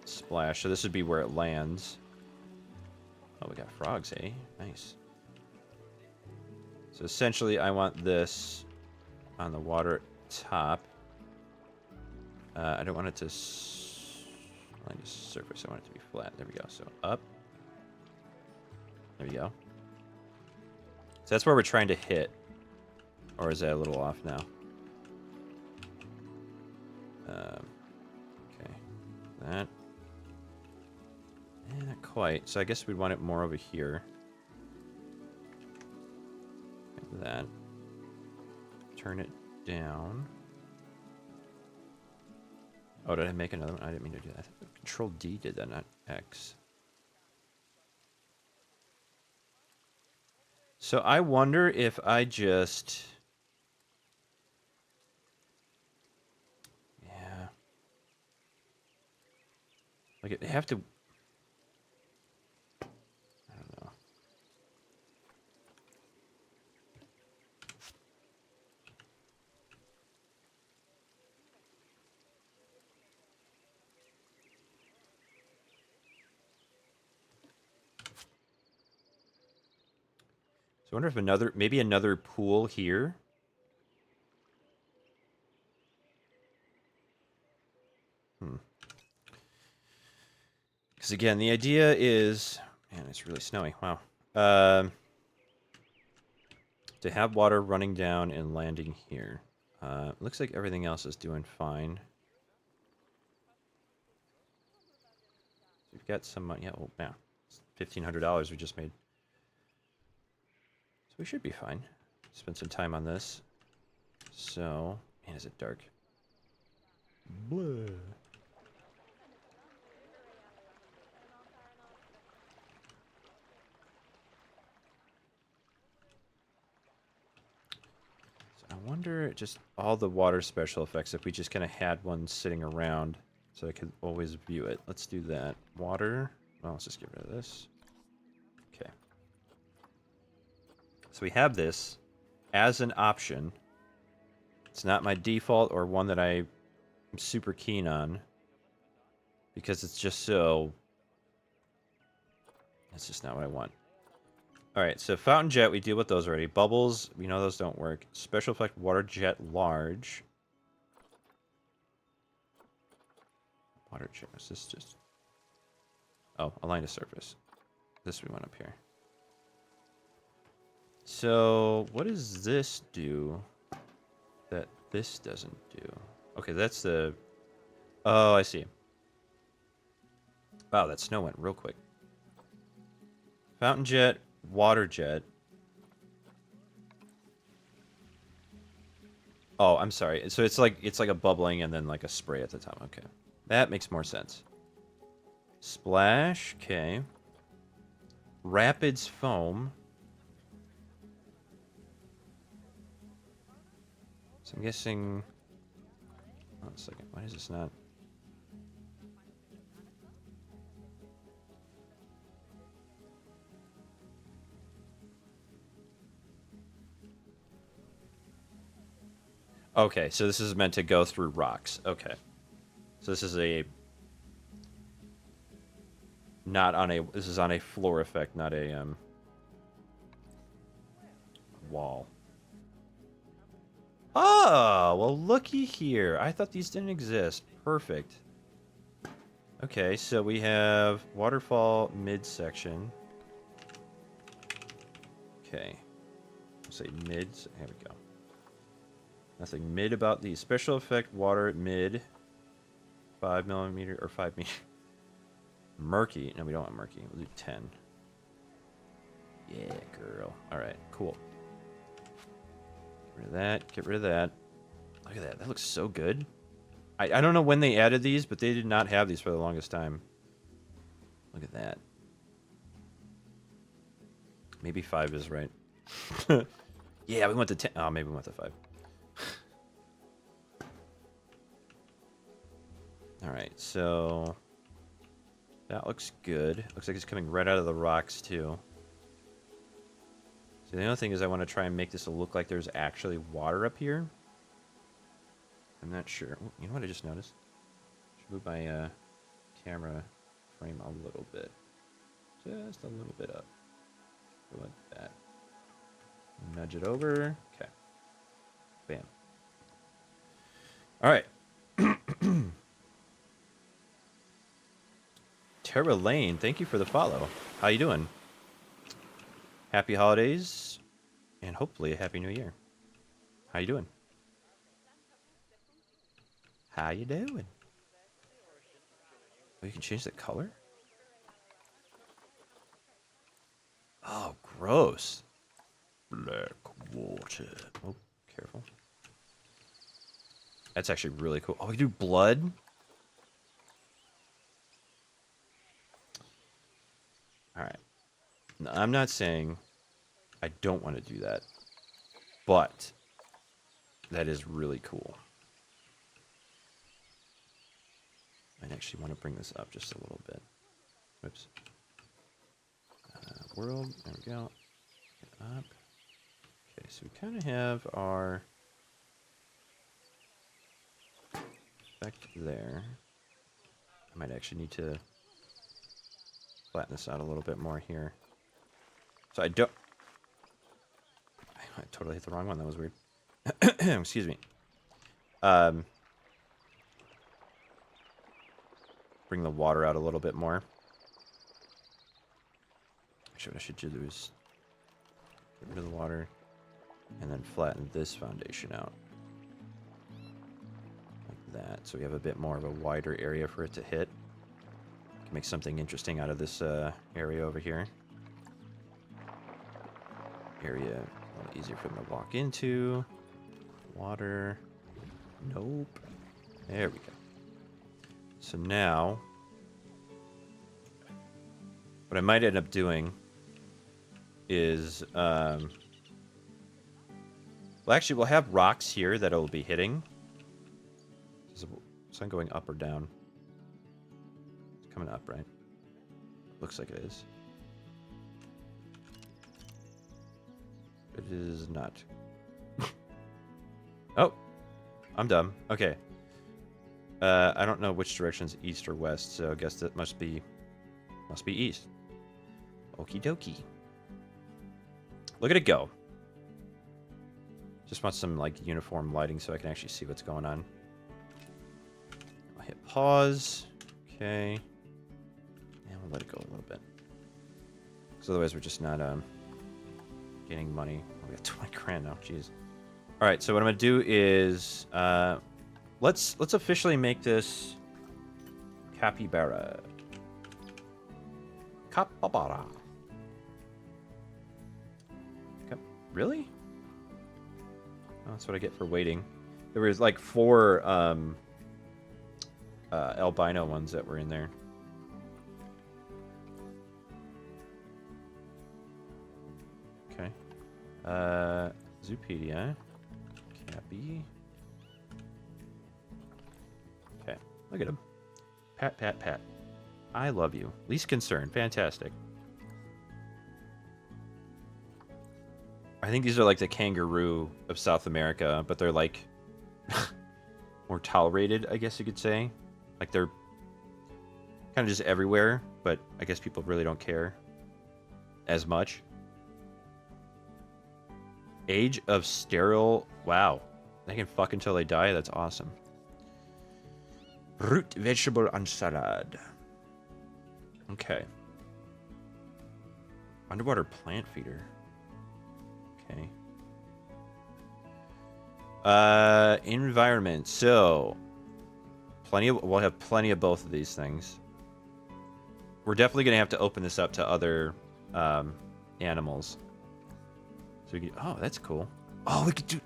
Splash. So this would be where it lands. Oh, we got frogs, eh? Nice. So essentially, I want this on the water top. I don't want it to line the surface. I want it to be flat. There we go. So up. There we go. So that's where we're trying to hit. Or is that a little off now? Okay. That. Not quite. So I guess we'd want it more over here. Like that. Turn it down. Oh, did I make another one? I didn't mean to do that. Control D did that, not X. So I wonder if I just... Yeah. Like, I have to... I don't know. So I wonder if maybe another pool here. Because again, the idea is, man, it's really snowy. Wow. To have water running down and landing here. Looks like everything else is doing fine. We've got some money. Yeah, oh, yeah. $1,500 we just made. So we should be fine. Spend some time on this. So, man, is it dark? Blah. I wonder, just all the water special effects, if we just kind of had one sitting around so I could always view it. Let's do that. Water. Well, let's just get rid of this. Okay. So we have this as an option. It's not my default or one that I'm super keen on because it's just so... That's just not what I want. Alright, so fountain jet, we deal with those already. Bubbles, we know those don't work. Special effect water jet large. Water jet, is this just... Oh, align to surface. This we want up here. So, what does this do that this doesn't do? Okay, that's the... Oh, I see. Wow, that snow went real quick. Fountain jet, water jet. Oh, I'm sorry. So it's like a bubbling and then like a spray at the top. Okay. That makes more sense. Splash, okay. Rapids foam. So I'm guessing... Hold on a second. Why is this not... Okay, so this is meant to go through rocks. Okay. So this is a... Not on a... This is on a floor effect, not a, wall. Oh, well, looky here. I thought these didn't exist. Perfect. Okay, so we have waterfall midsection. Okay. I'll say mid. There we go. Nothing mid about these. Special effect water mid. 5mm or 5 meter. Murky. No, we don't want murky. We'll do 10. Yeah, girl. Alright, cool. Get rid of that. Get rid of that. Look at that. That looks so good. I don't know when they added these, but they did not have these for the longest time. Look at that. Maybe 5 is right. Yeah, we went to 10. Oh, maybe we went to 5. Alright, so... That looks good. Looks like it's coming right out of the rocks, too. So the other thing is I want to try and make this look like there's actually water up here. I'm not sure. Ooh, you know what I just noticed? Move my camera frame a little bit. Just a little bit up. Go like that. Nudge it over. Okay. Bam. All right. Tara Lane, thank you for the follow. How you doing? Happy holidays, and hopefully a happy new year. How you doing? How you doing? Oh, you can change the color? Oh, gross. Black water. Oh, careful. That's actually really cool. Oh, we do blood? Alright. No, I'm not saying I don't want to do that. But that is really cool. I actually want to bring this up just a little bit. Whoops. World. There we go. Get up. Okay, so we kind of have our effect there. I might actually need to flatten this out a little bit more here. So I don't... I totally hit the wrong one. That was weird. Excuse me. Bring the water out a little bit more. Actually, what I should do is get rid of the water and then flatten this foundation out. Like that. So we have a bit more of a wider area for it to hit. Can make something interesting out of this area over here. Area a little easier for them to walk into. Water. Nope. There we go. So now, what I might end up doing is, well, actually, we'll have rocks here that it'll be hitting. Is the sun going up or down? It's coming up, right? Looks like it is. It is not. Oh, I'm dumb. Okay. I don't know which direction's east or west, so I guess that must be east. Okie dokie. Look at it go. Just want some like uniform lighting so I can actually see what's going on. I'll hit pause. Okay. And we'll let it go a little bit. Because otherwise we're just not getting money. Oh, we got 20 grand now. Jeez. All right. So what I'm gonna do is let's officially make this capybara. Capybara. Really? Oh, that's what I get for waiting. There was like 4 albino ones that were in there. Okay. Zoopedia. Cappy. Okay. Look at him. Pat, pat, pat. I love you. Least concern. Fantastic. I think these are like the kangaroo of South America, but they're like more tolerated, I guess you could say. Like they're kind of just everywhere, but I guess people really don't care as much. Age of sterile. Wow. They can fuck until they die. That's awesome. Root vegetable and salad. Okay. Underwater plant feeder. Okay. Environment. So, we'll have plenty of both of these things. We're definitely gonna have to open this up to other animals. So we can. Oh, that's cool. Oh, we could do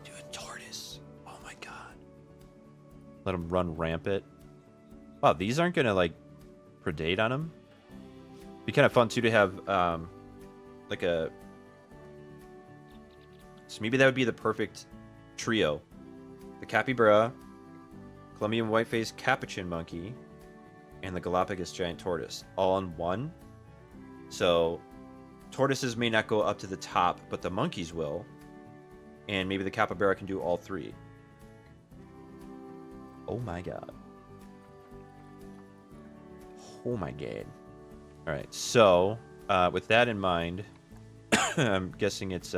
a tortoise. Oh my god. Let them run rampant. Wow, these aren't gonna like predate on them. Be kind of fun too to have like a. So maybe that would be the perfect trio: the capybara, Colombian white-faced capuchin monkey, and the Galapagos giant tortoise, all in one. So tortoises may not go up to the top, but the monkeys will, and maybe the capybara can do all 3. Oh my god. Oh my god. All right. So, with that in mind, I'm guessing it's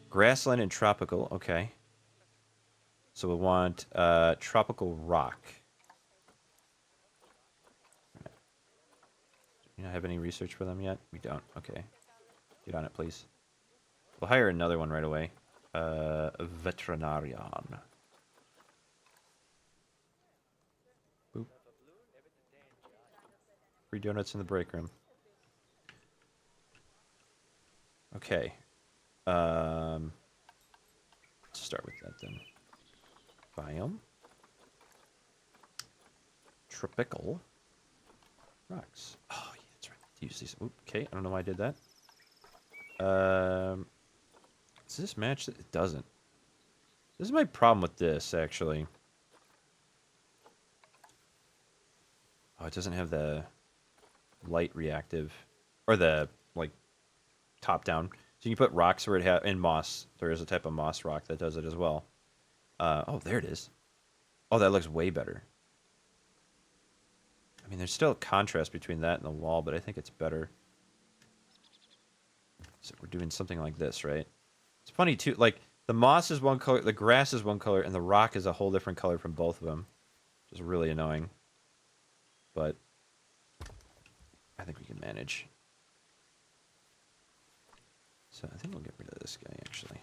grassland and tropical. Okay. So we want tropical rock. Do you not have any research for them yet? We don't. Okay. Get on it, please. We'll hire another one right away. A veterinarian. Boop. Free donuts in the break room. Okay. Let's start with that then. Biome. Tropical. Rocks. Oh, yeah, that's right. Use these. Oop, okay, I don't know why I did that. Does this match? It doesn't. This is my problem with this, actually. Oh, it doesn't have the light reactive. Or the, like, top-down. So you can put rocks where it has... In moss. There is a type of moss rock that does it as well. Oh, there it is. Oh, that looks way better. I mean, there's still a contrast between that and the wall, but I think it's better. So we're doing something like this, right? It's funny, too. Like, the moss is one color, the grass is one color, and the rock is a whole different color from both of them. Which is really annoying. But I think we can manage. So I think we'll get rid of this guy, actually.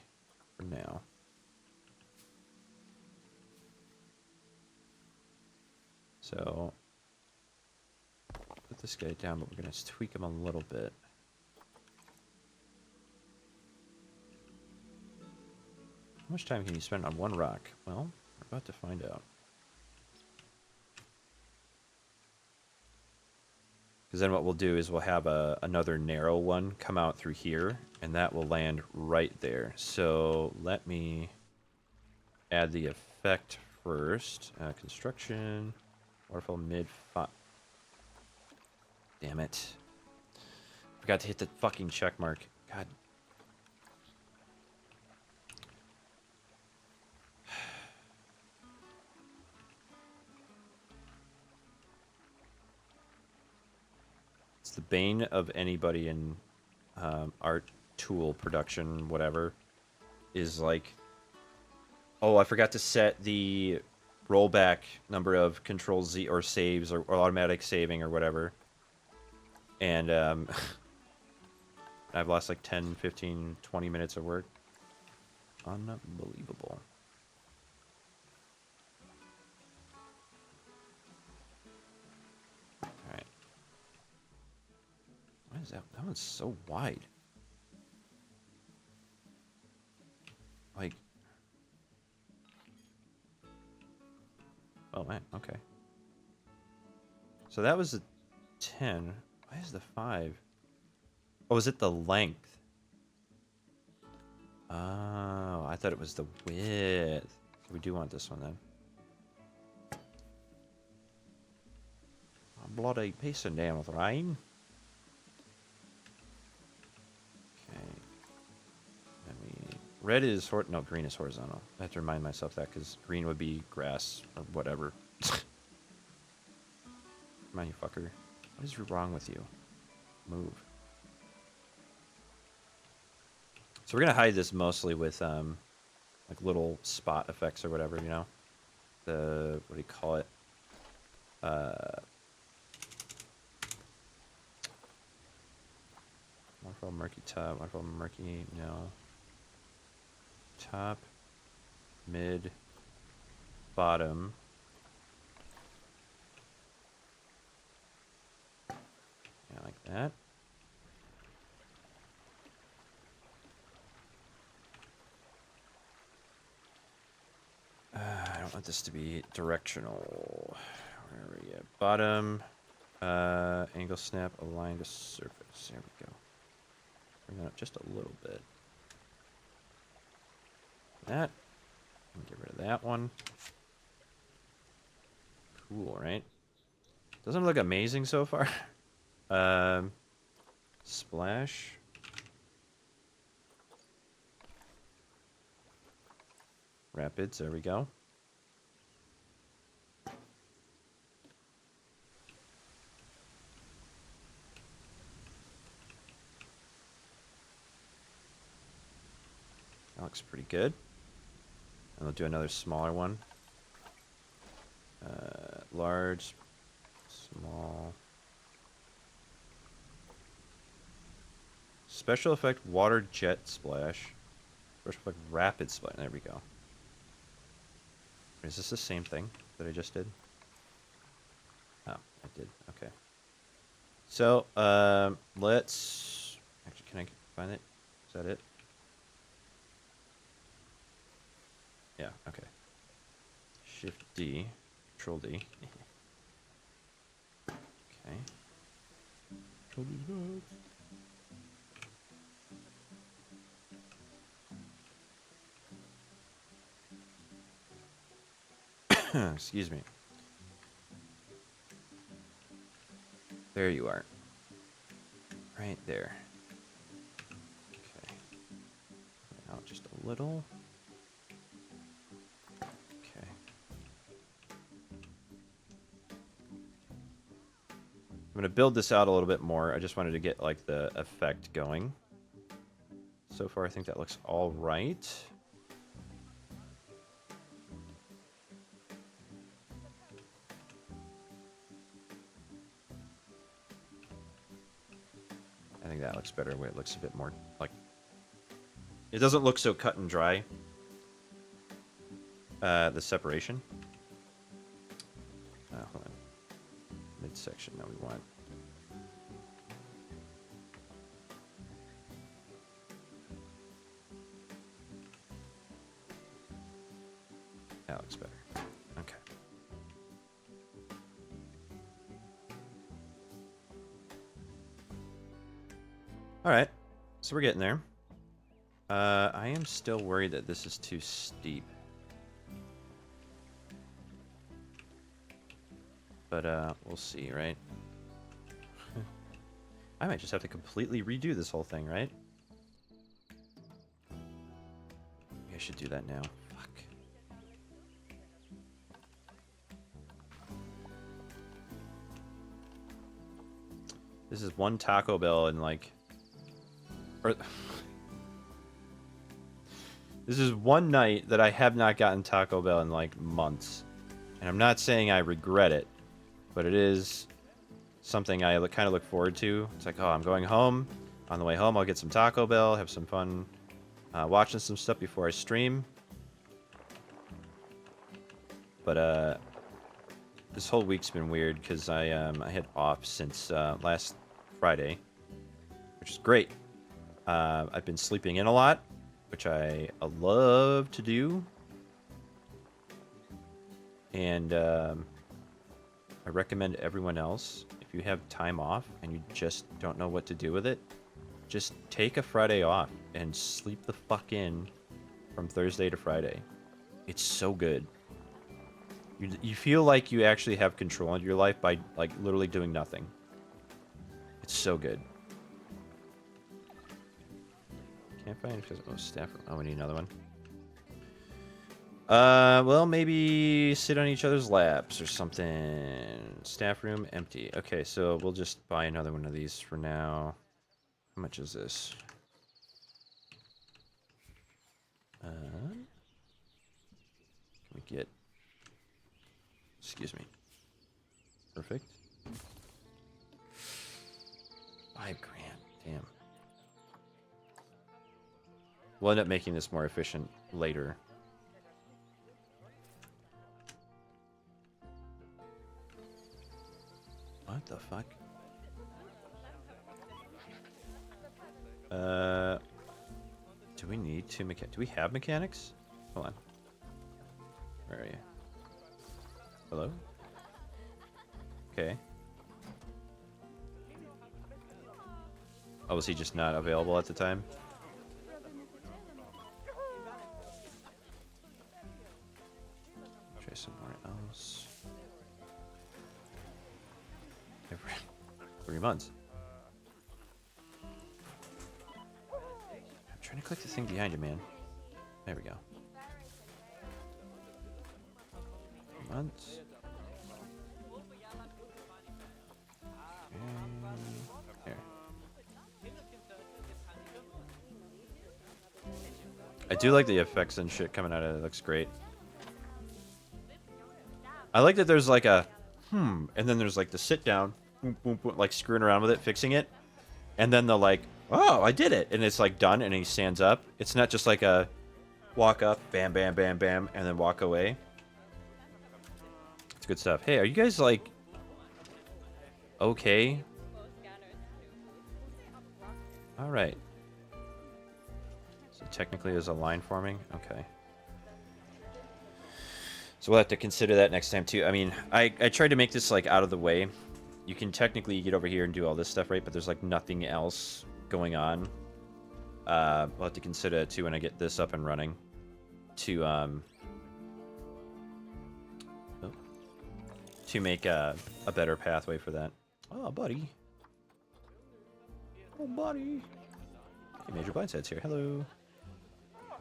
For now. So put this guy down, but we're going to tweak him a little bit. How much time can you spend on one rock? Well, we're about to find out. Because then what we'll do is we'll have another narrow one come out through here, and that will land right there. So let me add the effect first. Construction, waterfall mid. Damn it. Forgot to hit the fucking check mark. God. It's the bane of anybody in art, tool, production, whatever, is like, oh, I forgot to set the rollback number of Control Z or saves or automatic saving or whatever. And I've lost like 10, 15, 20 minutes of work. Unbelievable. Alright. Why is that? That one's so wide. Like... Oh, man. Okay. So that was a 10. Why is the 5? Oh, is it the length? Oh, I thought it was the width. We do want this one then. I'm bloody pissing down with rain. Okay. Then we... Red is... No, green is horizontal. I have to remind myself that because green would be grass or whatever. Come on, you fucker. What is wrong with you? Move. So we're going to hide this mostly with like little spot effects or whatever, you know? The... What do you call it? Waterfall murky top, waterfall murky, no. Top, mid, bottom. Yeah, like that. I don't want this to be directional. Where are we at? Bottom, angle snap, align to surface. There we go. Bring that up just a little bit. That. Get rid of that one. Cool, right? Doesn't look amazing so far. Splash. Rapids, there we go. That looks pretty good. And we'll do another smaller one. Large, small. Special effect water jet splash. Special effect rapid splash. There we go. Is this the same thing that I just did? Oh, I did. Okay. So, let's... Actually, can I find it? Is that it? Yeah, okay. Shift D. Control D. Okay. Control D. Excuse me. There you are. Right there. Okay. Out just a little. Okay. I'm going to build this out a little bit more. I just wanted to get like the effect going. So far, I think that looks all right. I think that looks better where it looks a bit more like... It doesn't look so cut and dry. The separation. Hold on. Midsection that we want. That looks better. Okay. Alright. So we're getting there. I am still worried that this is too steep. But, we'll see, right? I might just have to completely redo this whole thing, right? Maybe I should do that now. Fuck. This is one Taco Bell in like... Or... This is one night that I have not gotten Taco Bell in like months. And I'm not saying I regret it, but it is something I kind of look forward to. It's like, oh, I'm going home. On the way home, I'll get some Taco Bell, have some fun watching some stuff before I stream. But this whole week's been weird because I had off since last Friday, which is great. I've been sleeping in a lot, which I love to do. And I recommend everyone else, if you have time off and you just don't know what to do with it, just take a Friday off and sleep the fuck in from Thursday to Friday. It's so good. You feel like you actually have control of your life by like literally doing nothing. It's so good. Can't find it because staff room. Oh, we need another one. Well, maybe sit on each other's laps or something. Staff room empty. Okay, so we'll just buy another one of these for now. How much is this? Can we get... Excuse me. Perfect. 5 grand. Damn. We'll end up making this more efficient later. What the fuck? Do we need two mechanics? Do we have mechanics? Hold on. Where are you? Hello? Okay. Oh, was he just not available at the time? Try somewhere else. 3 months. I'm trying to click the thing behind you, man. There we go. once. Here. I do like the effects and shit coming out of it. It looks great. I like that there's like a and then there's like the sit down, boom, boom, boom, like screwing around with it, fixing it, and then the like, oh, I did it, and it's like done, and he stands up. It's not just like a walk up, bam, bam, bam, bam, and then walk away. It's good stuff. Hey, are you guys like okay? All right. So technically, there's a line forming. Okay. So we'll have to consider that next time too. I mean, I tried to make this like out of the way. You can technically get over here and do all this stuff, right? But there's like nothing else going on. We'll have to consider it too when I get this up and running. To make a better pathway for that. Oh, buddy. Oh, buddy. Hey, Major Blindside's here. Hello. What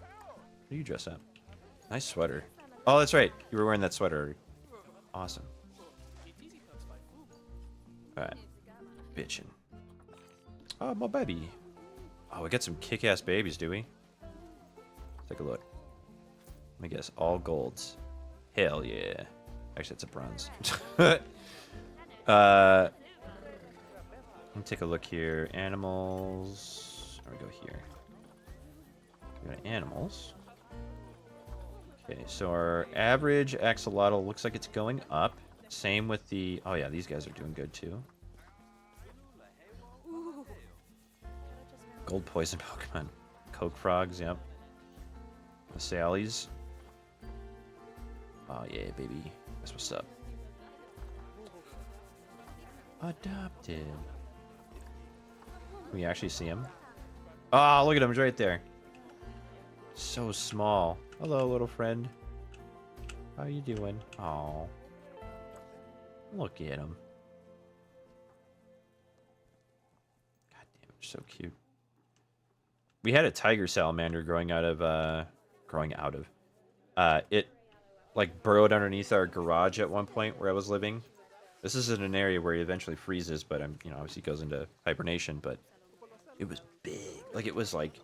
are you dressed up? Nice sweater. Oh, that's right. You were wearing that sweater. Awesome. Alright. Bitchin'. Oh, my baby. Oh, we got some kick-ass babies, do we? Let's take a look. Let me guess. All golds. Hell yeah. Actually, it's a bronze. Let me take a look here. Animals. Or we go here. We got animals. Okay, so our average axolotl looks like it's going up. Same with the... Oh yeah, these guys are doing good too. Gold poison Pokemon. Coke frogs, yep. The Sallies. Oh yeah, baby. That's what's up. Adopted. Can we actually see him? Oh, look at him. He's right there. So small. Hello, little friend. How you doing? Oh, look at him. God damn, they're so cute. We had a tiger salamander growing out of. It like burrowed underneath our garage at one point where I was living. This is in an area where he eventually freezes, but obviously goes into hibernation. But it was big. Like it was like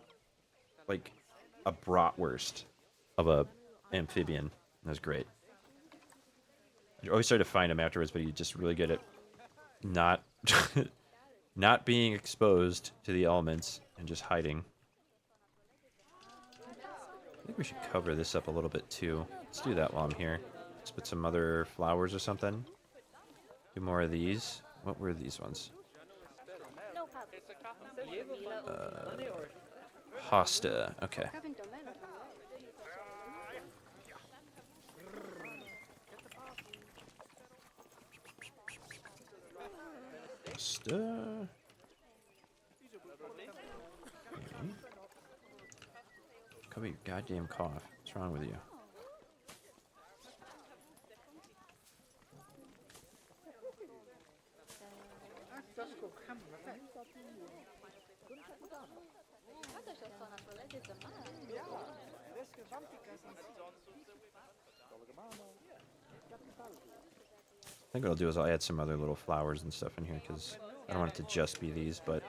a bratwurst of a amphibian. That was great. I always try to find him afterwards, but he's just really good at not not being exposed to the elements and just hiding. I think we should cover this up a little bit too. Let's do that while I'm here. Let's put some other flowers or something. Do more of these. What were these ones? Hosta. Okay. Hosta. Okay. Cover your goddamn cough. What's wrong with you? I think what I'll do is I'll add some other little flowers and stuff in here because I don't want it to just be these, but...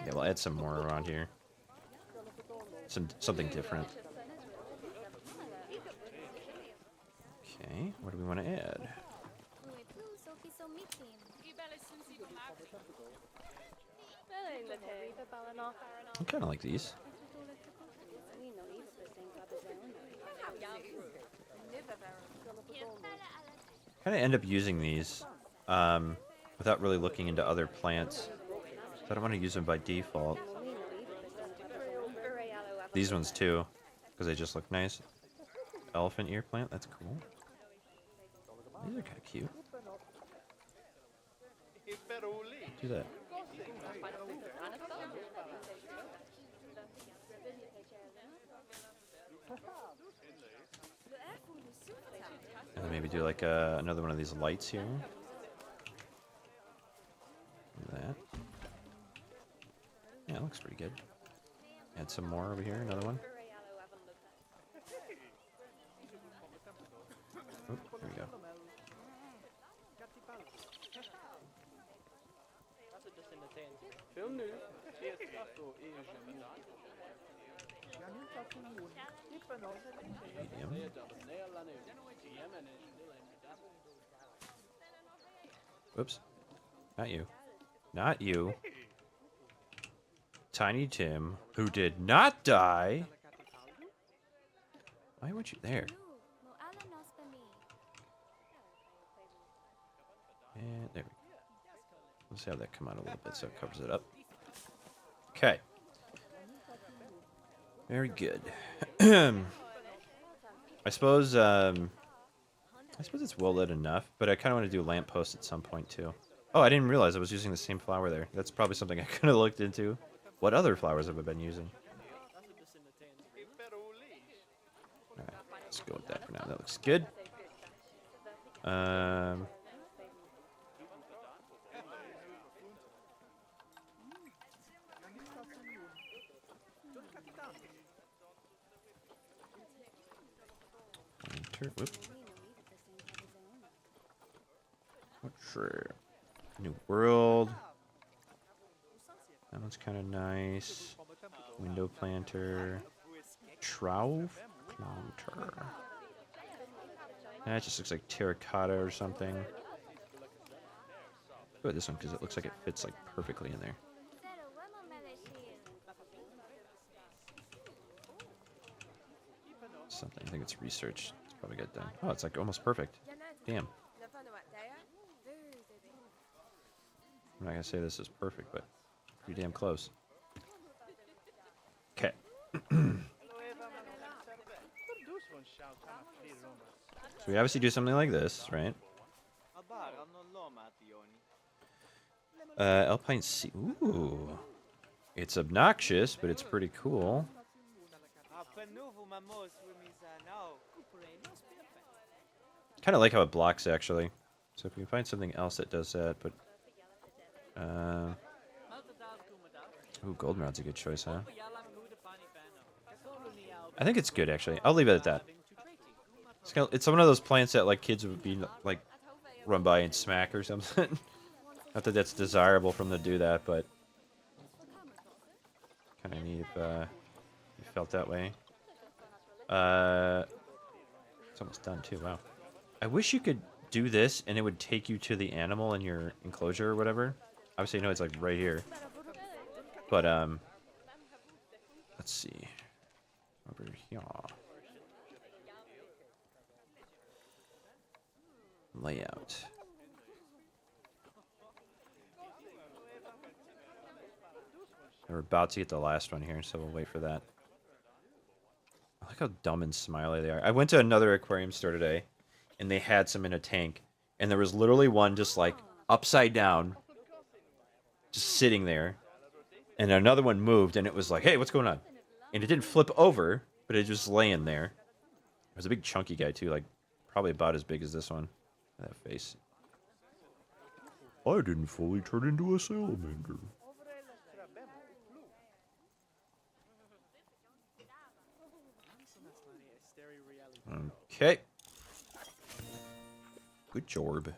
Yeah, we'll add some more around here. Something different. Okay, what do we want to add? I kind of like these. Kind of end up using these without really looking into other plants. So I don't want to use them by default. These ones too, because they just look nice. Elephant ear plant, that's cool. These are kind of cute. Do that. And then maybe do like another one of these lights here. That. Yeah, it looks pretty good. Add some more over here, another one. Oh, there we go. Medium. Whoops. Not you. Not you. Tiny Tim, who did not die. Why weren't you there? And there we go. Let's have that come out a little bit so it covers it up. Okay. Very good. I suppose it's well lit enough, but I kind of want to do a lamppost at some point too. Oh, I didn't realize I was using the same flower there. That's probably something I could have looked into. What other flowers have I been using? Alright, let's go with that for now. That looks good. Whoop. Sure. New world. That one's kind of nice. Window planter. Trowel planter. That just looks like terracotta or something. Go with this one because it looks like it fits like perfectly in there. Something. I think it's research. It's probably got done. Oh, it's like almost perfect. Damn. I'm not gonna say this is perfect, but pretty damn close. Okay. So we obviously do something like this, right? Alpine sea. Ooh. It's obnoxious, but it's pretty cool. Kind of like how it blocks, actually. So if we can find something else that does that, but... ooh, goldenrod's a good choice, huh? I think it's good, actually. I'll leave it at that. It's one of those plants that, like, kids would be, like, run by and smack or something. Not that that's desirable for them to do that, but... kind of neat if you felt that way. It's almost done, too. Wow. I wish you could do this, and it would take you to the animal in your enclosure or whatever. Obviously, I know it's, like, right here. But, let's see. Over here. Layout. We're about to get the last one here, so we'll wait for that. I like how dumb and smiley they are. I went to another aquarium store today, and they had some in a tank, and there was literally one just, like, upside down, just sitting there, and another one moved, and it was like, hey, what's going on? And it didn't flip over, but it just laying there. It was a big chunky guy, too, like, probably about as big as this one. That face. I didn't fully turn into a salamander. Okay. Good job.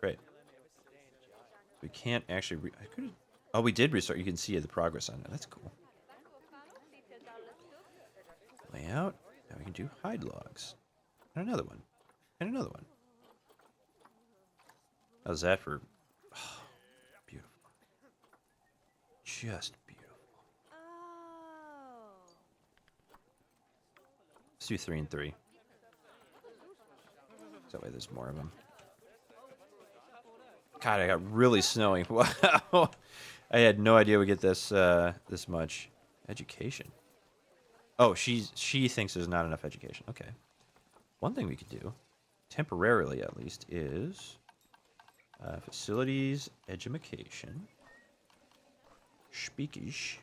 Great. We can't actually... oh, we did restart. You can see the progress on it. That's cool. Layout. Now we can do hide logs. And another one. And another one. How's that for... oh, beautiful. Just beautiful. Let's do 3 and 3. That way there's more of them. God, I got really snowy. Wow. I had no idea we get this this much. Education. Oh, she thinks there's not enough education. Okay. One thing we could do, temporarily at least, is facilities, education, speakish,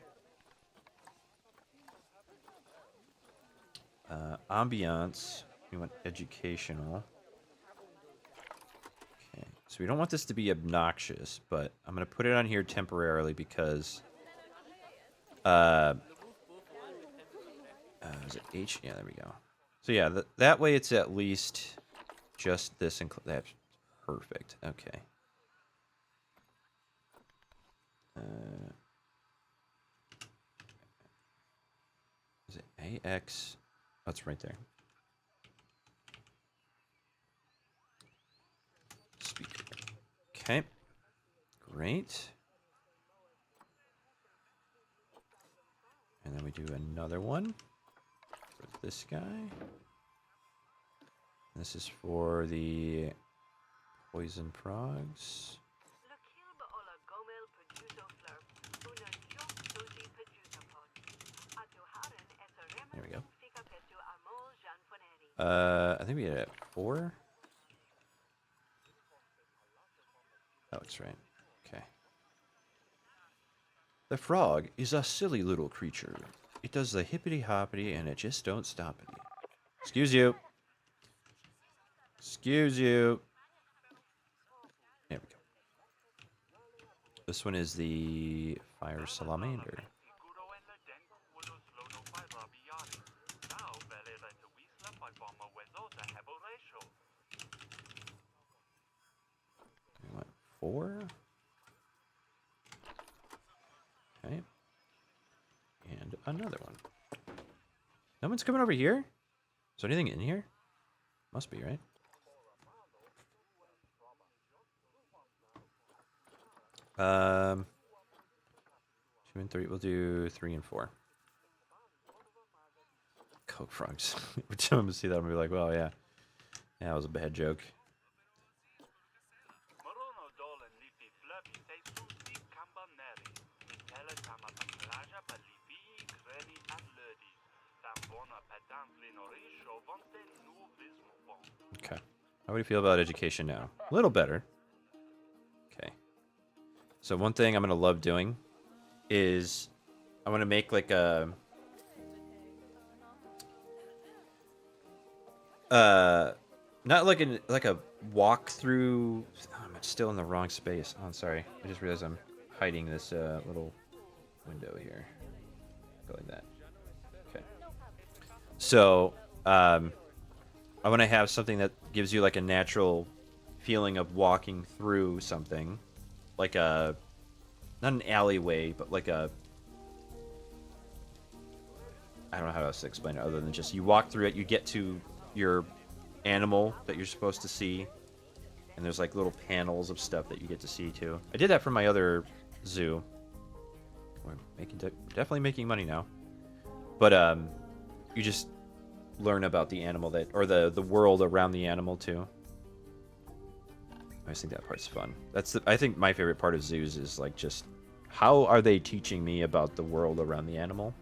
ambiance. We want educational. So we don't want this to be obnoxious, but I'm going to put it on here temporarily because... is it H? Yeah, there we go. So yeah, that way it's at least just this. That's perfect. Okay. Is it AX? Oh, it's right there. Speaker. Okay. Great. And then we do another one for this guy. This is for the poison frogs. There we go. I think we had it at 4. That looks right. Okay. The frog is a silly little creature. It does the hippity-hoppity and it just don't stop it. Excuse you. Excuse you. There we go. This one is the fire salamander. We want 4. Okay. And another one. No one's coming over here? Is there anything in here? Must be, right? Um, 2 and 3. We'll do 3 and 4. Coke frogs. Every time I see that, I'm gonna be like, well, yeah. Yeah, that was a bad joke. Okay. How do you feel about education now? A little better. Okay. So one thing I'm going to love doing is I want to make like a... not like a walkthrough... Oh, I'm still in the wrong space. Oh, I'm sorry. I just realized I'm hiding this little window here. Go like that. Okay. So, I want to have something that gives you like a natural feeling of walking through something. Like a... Not an alleyway, but like a... I don't know how else to explain it other than just you walk through it, you get to your animal that you're supposed to see, and there's like little panels of stuff that you get to see too. I did that for my other zoo. We're definitely making money now. But you just learn about the animal that, or the world around the animal too. I just think that part's fun. I think my favorite part of zoos is like just how are they teaching me about the world around the animal,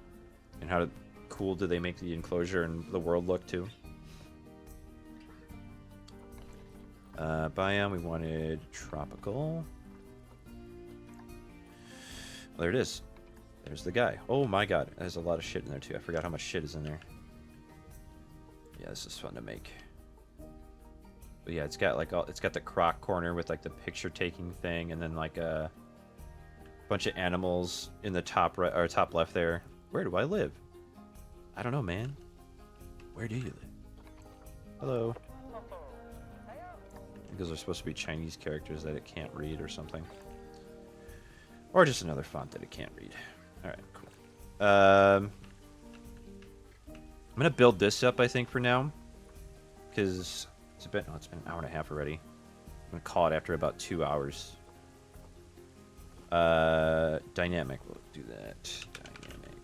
and how cool do they make the enclosure and the world look too. Biome, we wanted tropical. Well, there it is. There's the guy. Oh my god, there's a lot of shit in there too. I forgot how much shit is in there. Yeah, this is fun to make. But yeah, it's got like it's got the croc corner with like the picture taking thing, and then like a bunch of animals in the top right or top left there. Where do I live? I don't know, man. Where do you live? Hello. Because they're supposed to be Chinese characters that it can't read or something. Or just another font that it can't read. Alright, cool. I'm going to build this up, I think, for now. Because it's been an hour and a half already. I'm going to call it after about 2 hours. Dynamic. We'll do that. Dynamic.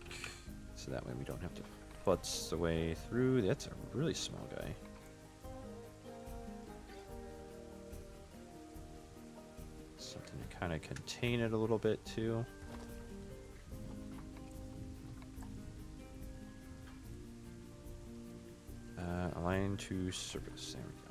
So that way we don't have to futz the way through. That's a really small guy. Something to kind of contain it a little bit too. Align to surface. There we go.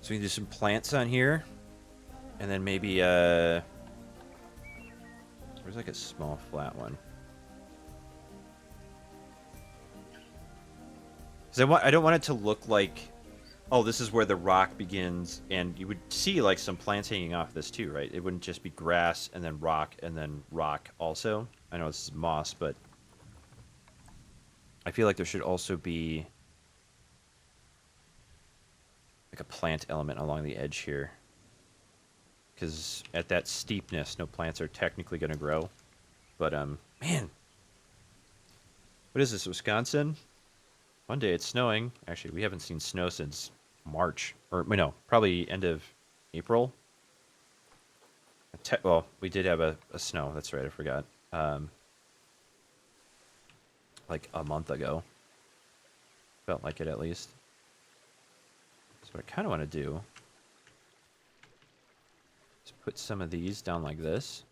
So we can do some plants on here. And then maybe, where's like a small flat one? Because I don't want it to look like, oh, this is where the rock begins. And you would see like some plants hanging off this too, right? It wouldn't just be grass and then rock also. I know this is moss, but I feel like there should also be like a plant element along the edge here. Because at that steepness, no plants are technically going to grow. But, man. What is this, Wisconsin? One day it's snowing. Actually, we haven't seen snow since March. Or, no, probably end of April. Well, we did have a snow. That's right, I forgot. Like a month ago. Felt like it, at least. So what I kind of want to do... put some of these down like this.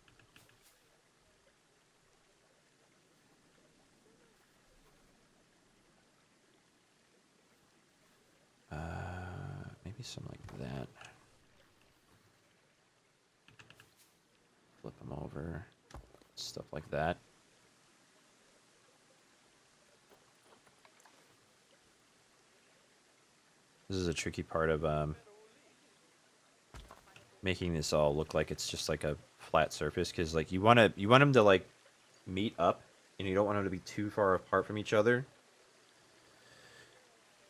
Maybe some like that. Flip them over. Stuff like that. This is a tricky part of making this all look like it's just like a flat surface, because like you want them to like meet up, and you don't want them to be too far apart from each other.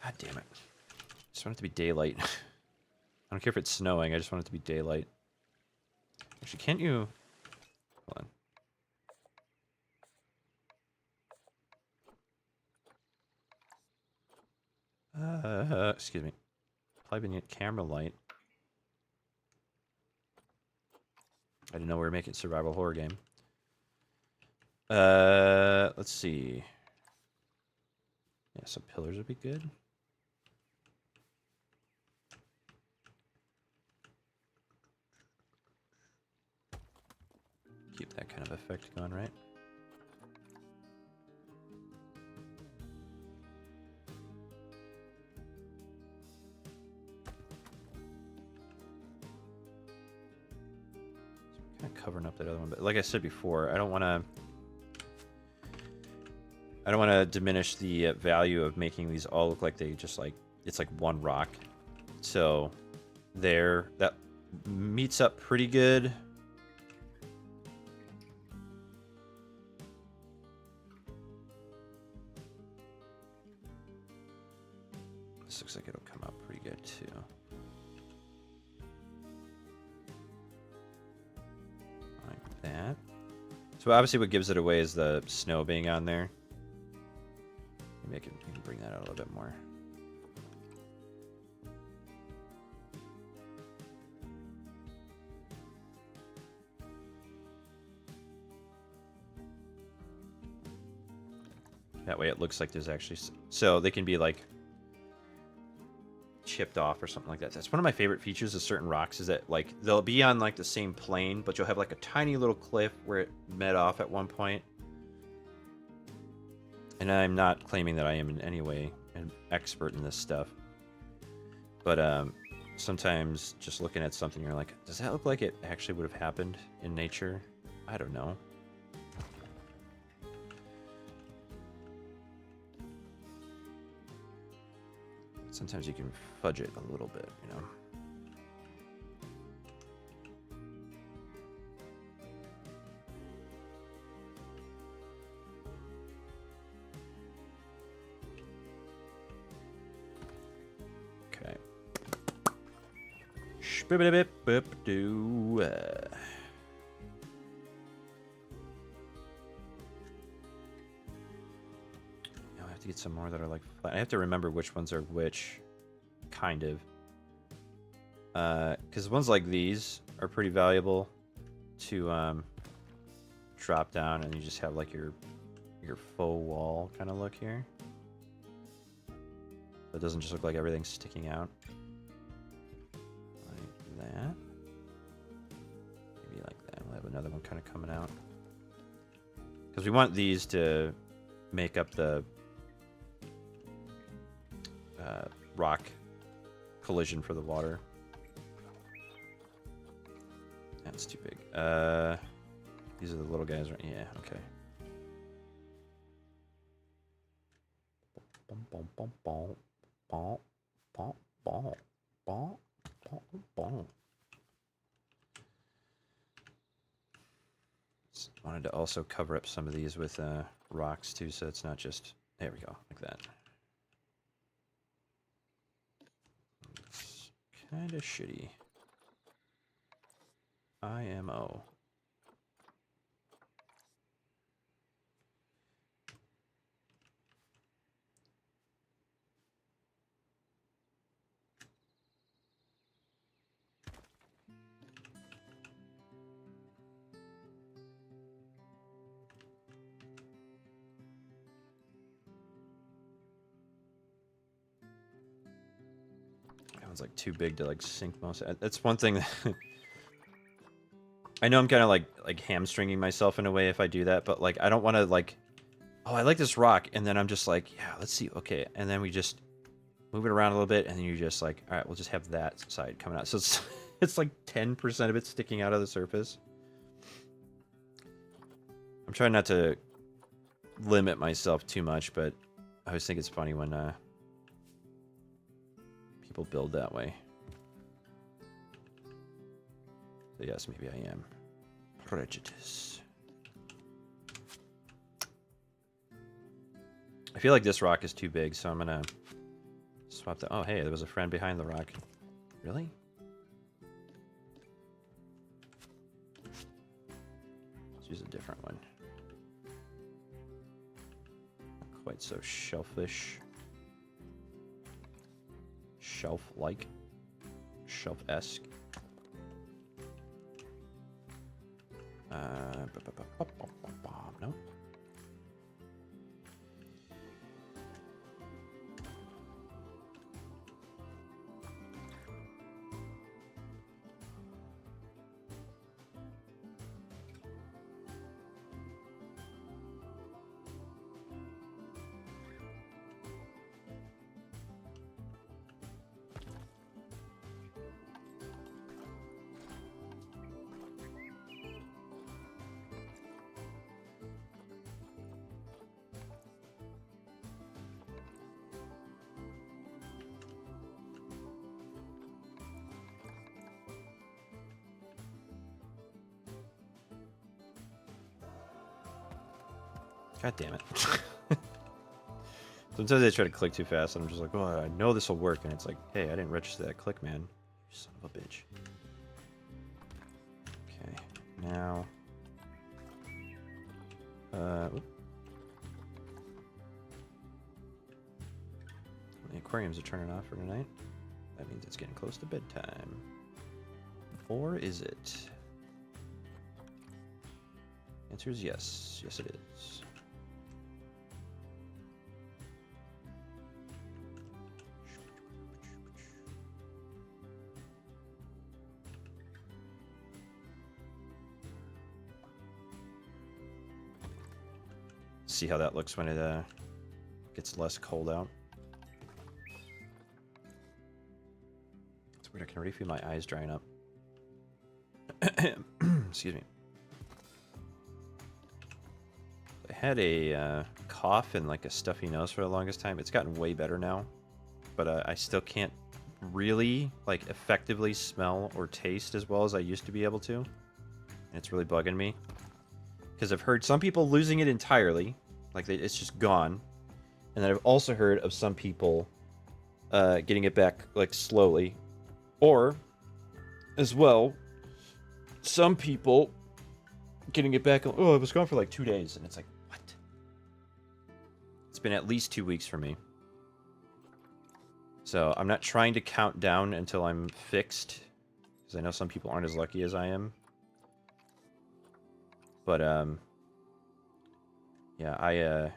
God damn it! I just want it to be daylight. I don't care if it's snowing. I just want it to be daylight. Actually, can't you? Hold on. Excuse me. Probably need camera light. I didn't know we were making a survival horror game. Let's see. Yeah, some pillars would be good. Keep that kind of effect going, right? Kind of covering up that other one, but like I said before, I don't want to diminish the value of making these all look like they just like it's like one rock. So there, that meets up pretty good. This looks like it'll come out pretty good too. Like that. So obviously what gives it away is the snow being on there. Maybe I can bring that out a little bit more. That way it looks like there's actually... So they can be like chipped off or something like that. That's one of my favorite features of certain rocks, is that like they'll be on like the same plane, but you'll have like a tiny little cliff where it met off at one point. And I'm not claiming that I am in any way an expert in this stuff. But sometimes just looking at something, you're like, does that look like it actually would have happened in nature? I don't know. Sometimes you can fudge it a little bit, you know. Okay. I have to get some more that are like flat. I have to remember which ones are which, kind of. Because ones like these are pretty valuable to drop down, and you just have like your faux wall kind of look here. It doesn't just look like everything's sticking out. Like that. Maybe like that. We'll have another one kind of coming out. Because we want these to make up the rock collision for the water. That's too big. These are the little guys, right? Yeah, okay. Bom, bom, bom, bom, bom, bom, bom, bom, bom, bom. Wanted to also cover up some of these with rocks too, so it's not just, there we go, like that. It's kind of shitty. IMO. That one's like too big to like sink most. That's one thing that I know I'm kind of like hamstringing myself in a way if I do that, but like I don't want to like, oh, I like this rock, and then I'm just like, yeah, let's see, okay, and then we just move it around a little bit, and then you're just like, all right, we'll just have that side coming out. So it's it's like 10% of it sticking out of the surface. I'm trying not to limit myself too much, but I always think it's funny when people build that way. So yes, maybe I am prejudiced. I feel like this rock is too big, so I'm gonna swap the. Oh, hey, there was a friend behind the rock. Really? Let's use a different one. Not quite so shelfish. Shelf-like. Shelf-esque. No. God damn it. Sometimes I try to click too fast and I'm just like, oh, I know this will work. And it's like, hey, I didn't register that click, man. You son of a bitch. Okay, now. The aquariums are turning off for tonight. That means it's getting close to bedtime. Or is it? Answer is yes. Yes, it is. See how that looks when it gets less cold out. It's weird, I can already feel my eyes drying up. Excuse me. I had a cough and like a stuffy nose for the longest time. It's gotten way better now, but I still can't really like effectively smell or taste as well as I used to be able to. And it's really bugging me. Because I've heard some people losing it entirely, like it's just gone, and then I've also heard of some people getting it back like slowly, or as well, some people getting it back. Oh, it was gone for like 2 days, and it's like, what? It's been at least 2 weeks for me, so I'm not trying to count down until I'm fixed, because I know some people aren't as lucky as I am. But yeah, I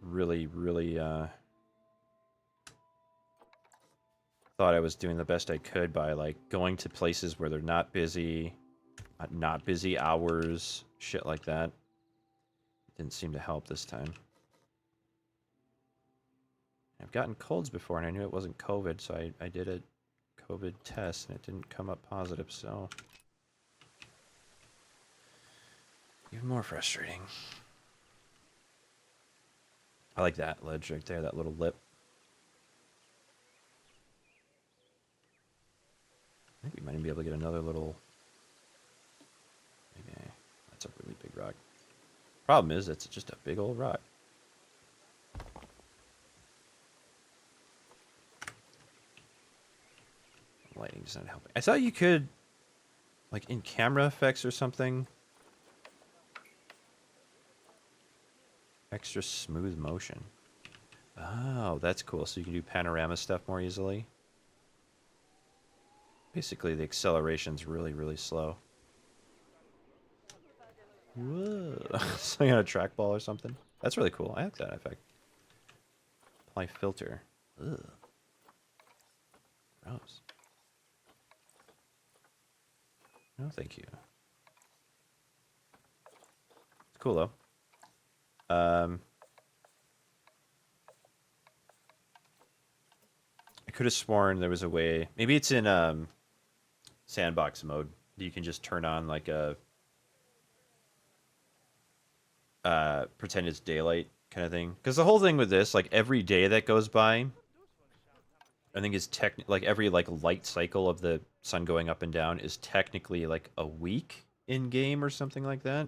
really thought I was doing the best I could by like going to places where they're not busy, not busy hours, shit like that. Didn't seem to help this time. I've gotten colds before, and I knew it wasn't COVID, so I did a COVID test, and it didn't come up positive, so Even more frustrating. I like that ledge right there, that little lip. I think we might even be able to get another little... Okay, that's a really big rock. Problem is, it's just a big old rock. Lighting's not helping. I thought you could, like, in camera effects or something, extra smooth motion. Oh, that's cool. So you can do panorama stuff more easily. Basically, the acceleration's really, really slow. Whoa. Something on a trackball or something. That's really cool. I like that effect. Apply filter. Ugh. Gross. No, thank you. It's cool, though. I could have sworn there was a way. Maybe it's in sandbox mode. You can just turn on like a pretend it's daylight kind of thing. Because the whole thing with this, like every day that goes by, I think is like every like light cycle of the sun going up and down is technically like a week in game or something like that.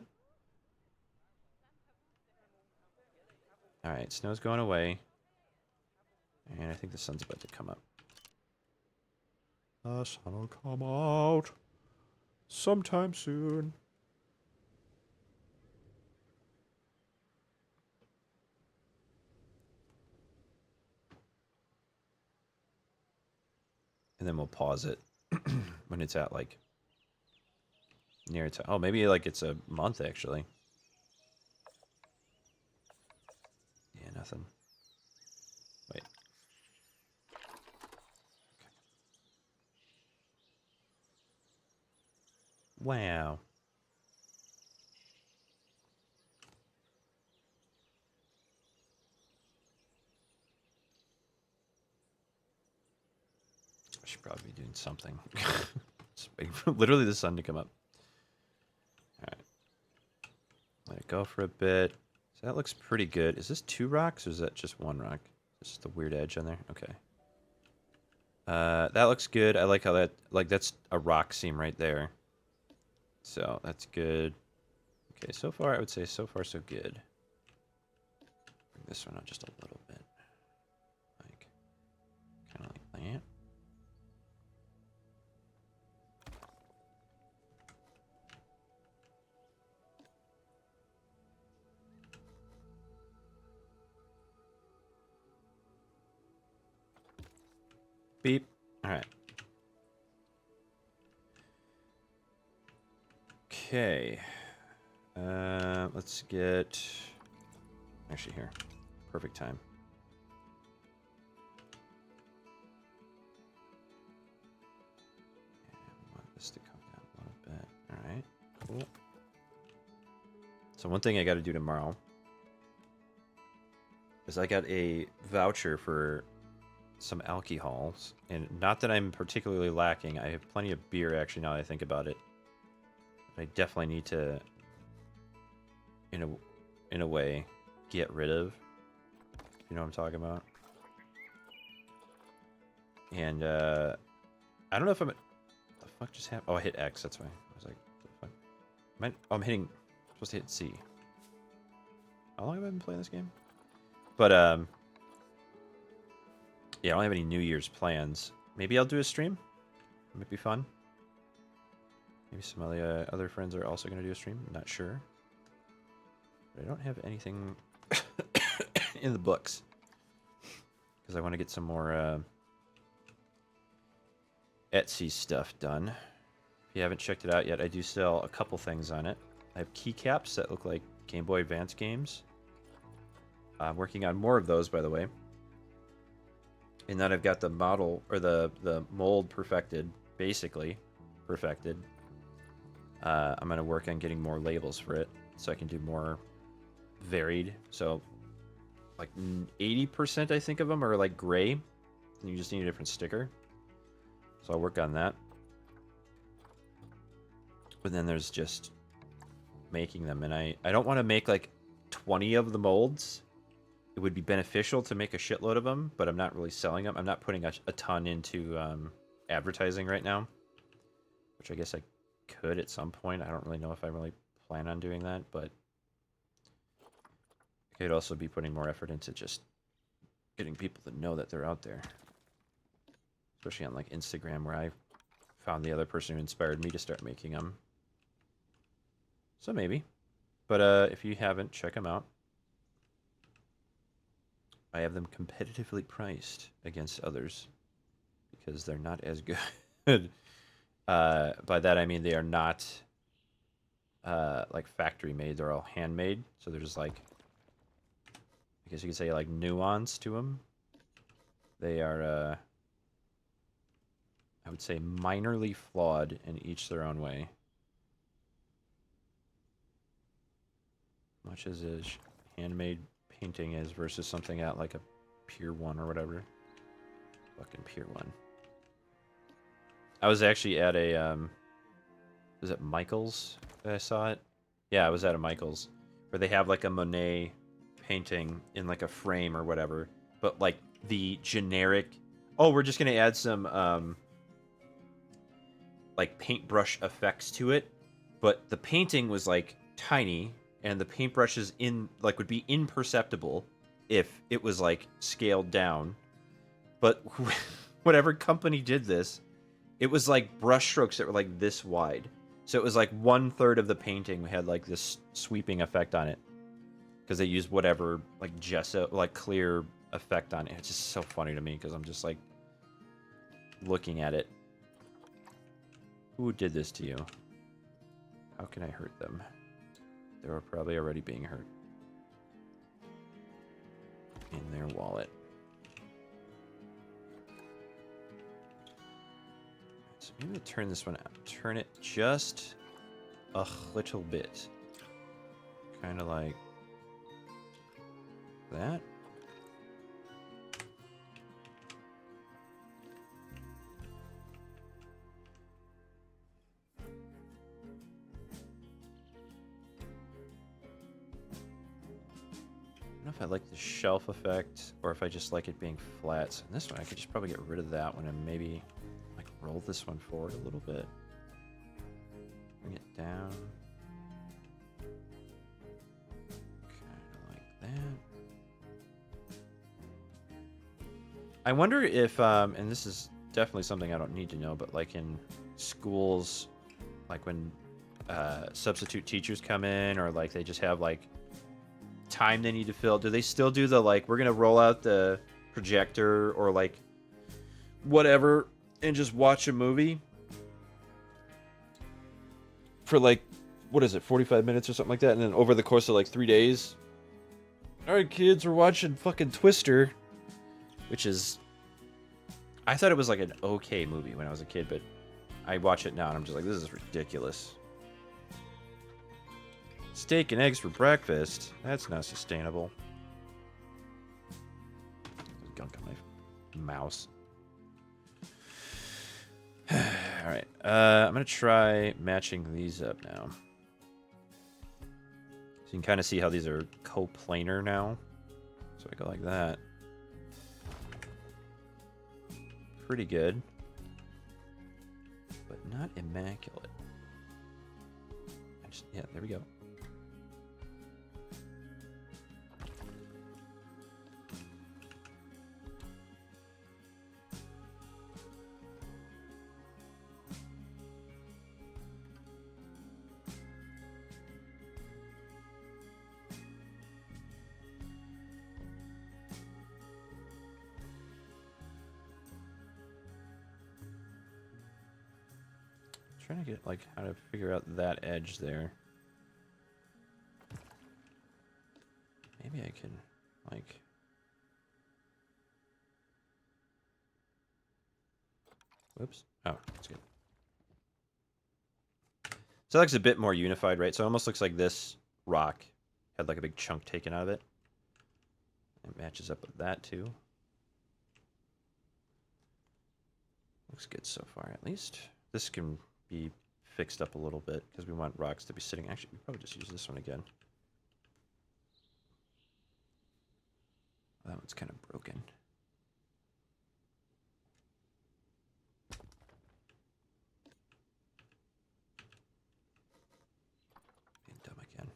All right, snow's going away, and I think the sun's about to come up. The sun will come out sometime soon. And then we'll pause it when it's at like near its. Oh, maybe like it's a month actually. Yeah, nothing. Wait. Okay. Wow. I should probably be doing something. Just waiting for literally the sun to come up. Alright. Let it go for a bit. So that looks pretty good. Is this 2 rocks or is that just 1 rock? It's just a weird edge on there? Okay. That looks good. I like how that, like, that's a rock seam right there. So that's good. Okay, so far I would say so far so good. Bring this one out just a little bit. Like, kind of like that. Beep. All right. Okay. Let's get... Actually, here. Perfect time. I want this to come down a little bit. All right. Cool. So one thing I got to do tomorrow is I got a voucher for some alcohols, and not that I'm particularly lacking. I have plenty of beer, actually, now that I think about it. But I definitely need to, in a way, get rid of. You know what I'm talking about? And, I don't know if I'm... What the fuck just happened? Oh, I hit X, that's why. I was like, what the fuck? I'm hitting... I'm supposed to hit C. How long have I been playing this game? But, yeah, I don't have any New Year's plans. Maybe I'll do a stream. It might be fun. Maybe some of the other friends are also going to do a stream. I'm not sure. But I don't have anything in the books. Because I want to get some more Etsy stuff done. If you haven't checked it out yet, I do sell a couple things on it. I have keycaps that look like Game Boy Advance games. I'm working on more of those, by the way. And then I've got the model, or the mold perfected, basically perfected. I'm going to work on getting more labels for it, so I can do more varied. So, like 80%, I think, of them are like gray. And you just need a different sticker. So I'll work on that. But then there's just making them, and I don't want to make like 20 of the molds. It would be beneficial to make a shitload of them, but I'm not really selling them. I'm not putting a ton into advertising right now, which I guess I could at some point. I don't really know if I really plan on doing that, but I could also be putting more effort into just getting people to know that they're out there, especially on like Instagram, where I found the other person who inspired me to start making them. So maybe, but if you haven't, check them out. I have them competitively priced against others because they're not as good. By that I mean they are not like factory made. They're all handmade. So there's like, I guess you could say like nuance to them. They are, I would say, minorly flawed in each their own way. Much as a handmade painting is versus something at like a Pier 1 or whatever. Fucking Pier 1. I was actually at a, was it Michael's that I saw it? Yeah, I was at a Michael's where they have like a Monet painting in like a frame or whatever, but like the generic, oh, we're just gonna add some like paintbrush effects to it, but the painting was like tiny and the paintbrushes in like would be imperceptible if it was like scaled down. But whatever company did this, it was like brush strokes that were like this wide. So it was like 1/3 of the painting had like this sweeping effect on it. Because they used whatever like gesso, like clear effect on it. It's just so funny to me because I'm just like looking at it. Who did this to you? How can I hurt them? They were probably already being hurt. In their wallet. So maybe we'll turn this one out. Turn it just a little bit. Kind of like that. I don't know if I like the shelf effect or if I just like it being flat. So in this one, I could just probably get rid of that one and maybe like roll this one forward a little bit. Bring it down. Kind of like that. I wonder if, and this is definitely something I don't need to know, but like in schools, like when substitute teachers come in or like they just have like time they need to fill, do they still do the like, we're going to roll out the projector or like whatever and just watch a movie for like, what is it, 45 minutes or something like that, and then over the course of like 3 days, all right kids, we're watching fucking Twister, which is, I thought it was like an okay movie when I was a kid, but I watch it now and I'm just like, this is ridiculous. Steak and eggs for breakfast? That's not sustainable. There's gunk on my mouse. Alright, I'm going to try matching these up now. So you can kind of see how these are coplanar now. So I go like that. Pretty good. But not immaculate. Yeah, there we go. Trying to get like how to figure out that edge there. Maybe I can like whoops. Oh, that's good. So that looks a bit more unified, right? So it almost looks like this rock had like a big chunk taken out of it. It matches up with that too. Looks good so far, at least. This can be fixed up a little bit because we want rocks to be sitting. Actually, we probably just use this one again. That one's kind of broken. Being dumb again.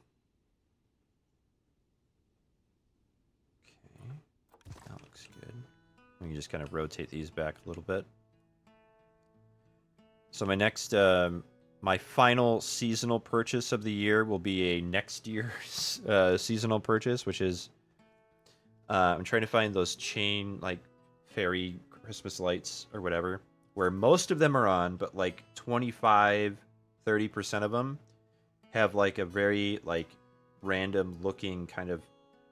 Okay, that looks good. We can just kind of rotate these back a little bit. So my next, my final seasonal purchase of the year will be a next year's seasonal purchase, which is I'm trying to find those chain like fairy Christmas lights or whatever, where most of them are on, but like 25, 30% of them have like a very like random looking kind of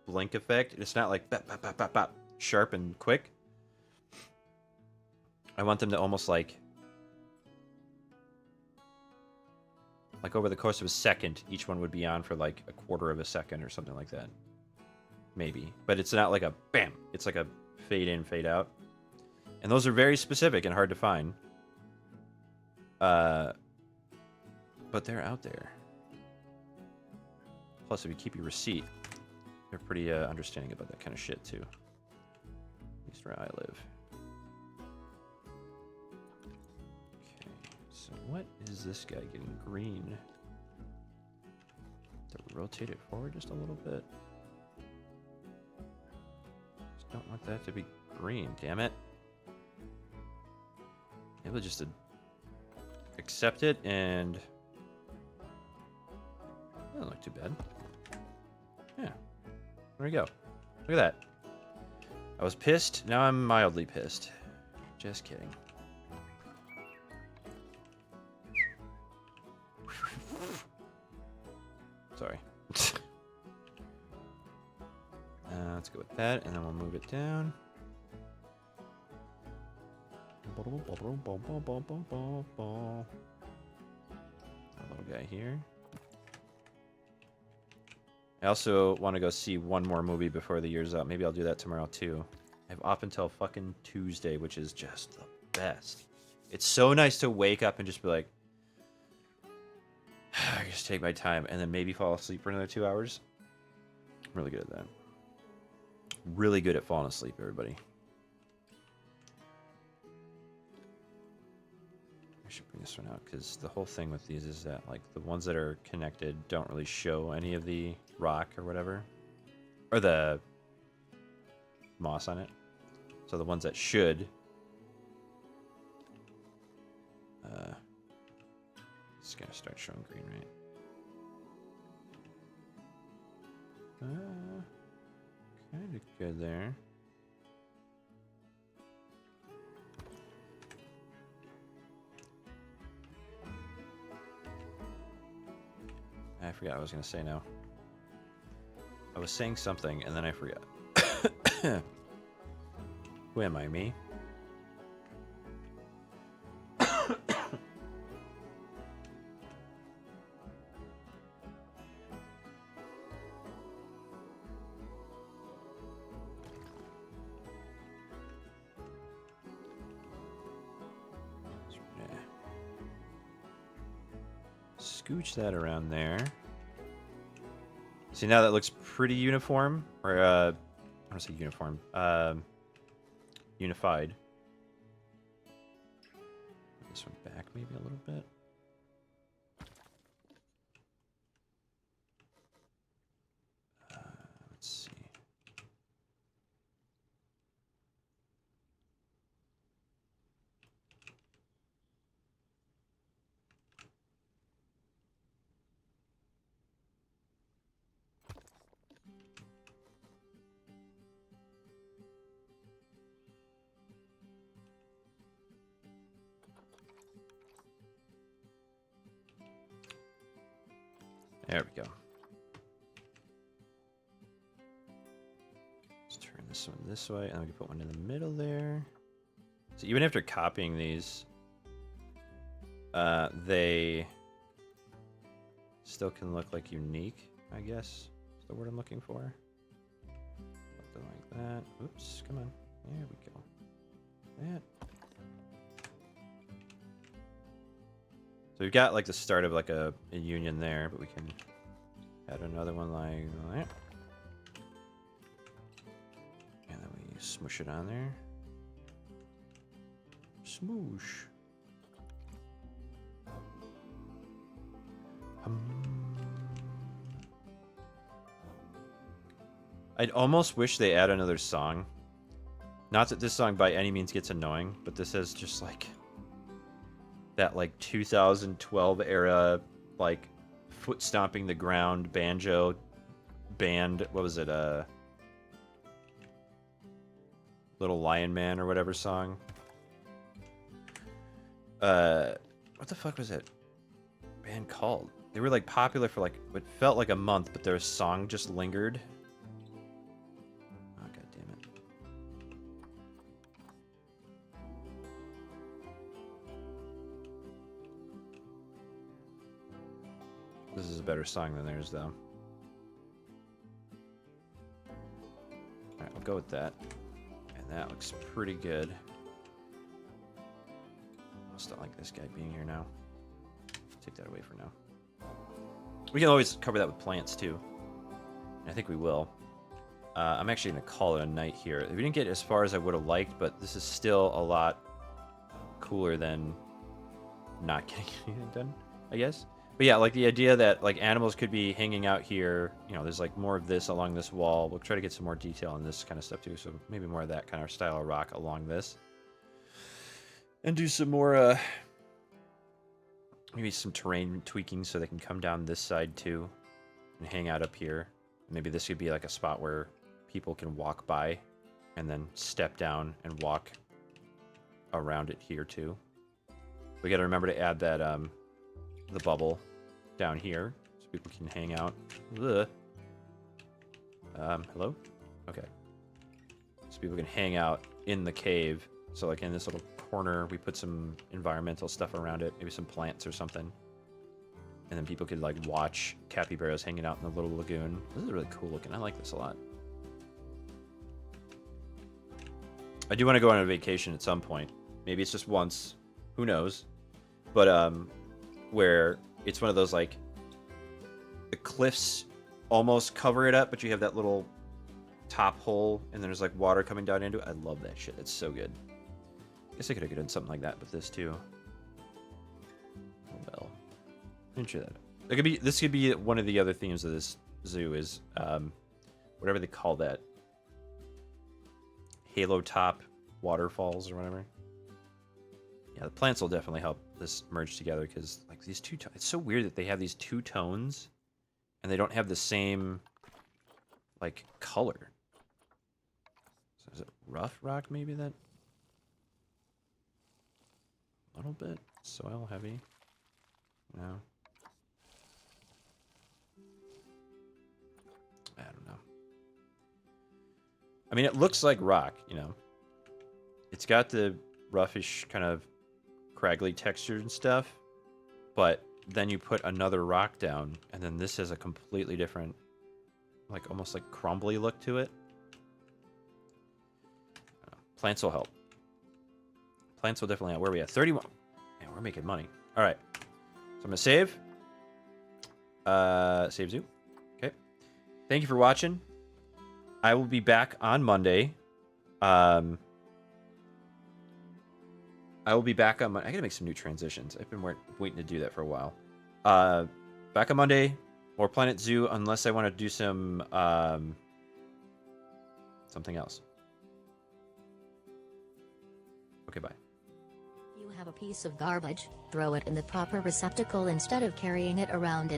blink effect. It's not like bap, bap, bap, bap, bap, sharp and quick. I want them to almost like over the course of a second, each one would be on for like a quarter of a second or something like that. Maybe. But it's not like a bam. It's like a fade in, fade out. And those are very specific and hard to find. But they're out there. Plus, if you keep your receipt, they're pretty understanding about that kind of shit, too. At least where I live. So what is this guy getting green? To rotate it forward just a little bit. Just don't want that to be green, damn it. Able just to accept it and doesn't look too bad. Yeah. There we go. Look at that. I was pissed, now I'm mildly pissed. Just kidding. Sorry. Let's go with that, and then we'll move it down. A little guy here. I also want to go see one more movie before the year's up. Maybe I'll do that tomorrow, too. I have off until fucking Tuesday, which is just the best. It's so nice to wake up and just be like, I just take my time and then maybe fall asleep for another 2 hours. I'm really good at that. Really good at falling asleep, everybody. I should bring this one out because the whole thing with these is that like the ones that are connected don't really show any of the rock or whatever. Or the moss on it. So the ones that should it's gonna start showing green, right? Kind of good there. I forgot what I was gonna say now. I was saying something and then I forgot. Who am I, me? Scooch that around there. See, now that looks pretty uniform. Or, I don't want to say uniform. Unified. Put this one back maybe a little bit. Let's see. There we go. Let's turn this one this way, and we can put one in the middle there. So even after copying these, they still can look like unique, I guess. Is the word I'm looking for. Something like that. Oops, come on. There we go. That. So we've got like the start of like a union there, but we can add another one like that. And then we smoosh it on there. Smoosh. I'd almost wish they add another song. Not that this song by any means gets annoying, but this is just like that like 2012 era like foot stomping the ground banjo band. What was it? Little Lion Man or whatever song. What the fuck was that band called? They were like popular for like what felt like a month, but their song just lingered. Oh god damn it. This is a better song than theirs though. Alright, I'll go with that. And that looks pretty good. I still like this guy being here now. Take that away for now. We can always cover that with plants too. I think we will. I'm actually going to call it a night here. We didn't get as far as I would have liked, but this is still a lot cooler than not getting anything done, I guess. But yeah, like the idea that like animals could be hanging out here. You know, there's like more of this along this wall. We'll try to get some more detail on this kind of stuff too. So maybe more of that kind of style of rock along this. And do some more, maybe some terrain tweaking so they can come down this side too and hang out up here. Maybe this could be like a spot where people can walk by and then step down and walk around it here too. We got to remember to add that the bubble down here so people can hang out. Ugh. Hello? Okay. So people can hang out in the cave. So like in this little corner, we put some environmental stuff around it, maybe some plants or something. And then people could like watch capybaras hanging out in the little lagoon. This is really cool looking. I like this a lot. I do want to go on a vacation at some point. Maybe it's just once. Who knows? But where it's one of those like the cliffs almost cover it up, but you have that little top hole and there's like water coming down into it. I love that shit. It's so good. I guess I could have done something like that with this too. Oh well. Ensure that. It could be. This could be one of the other themes of this zoo is whatever they call that. Halo top waterfalls or whatever. Yeah, the plants will definitely help this merge together because like these two. It's so weird that they have these two tones, and they don't have the same like color. So is it rough rock maybe that? A little bit soil heavy. No. I don't know. I mean, it looks like rock, you know. It's got the roughish kind of craggly texture and stuff, but then you put another rock down, and then this has a completely different, like almost like crumbly look to it. Plants will help. Plants will definitely help. Where are we at? 31. Man, we're making money. All right. So I'm going to save. Save zoo. Okay. Thank you for watching. I will be back on Monday. I will be back on Monday. I got to make some new transitions. I've been waiting to do that for a while. Back on Monday. More Planet Zoo, unless I want to do some something else. Okay, bye. You have a piece of garbage, throw it in the proper receptacle instead of carrying it around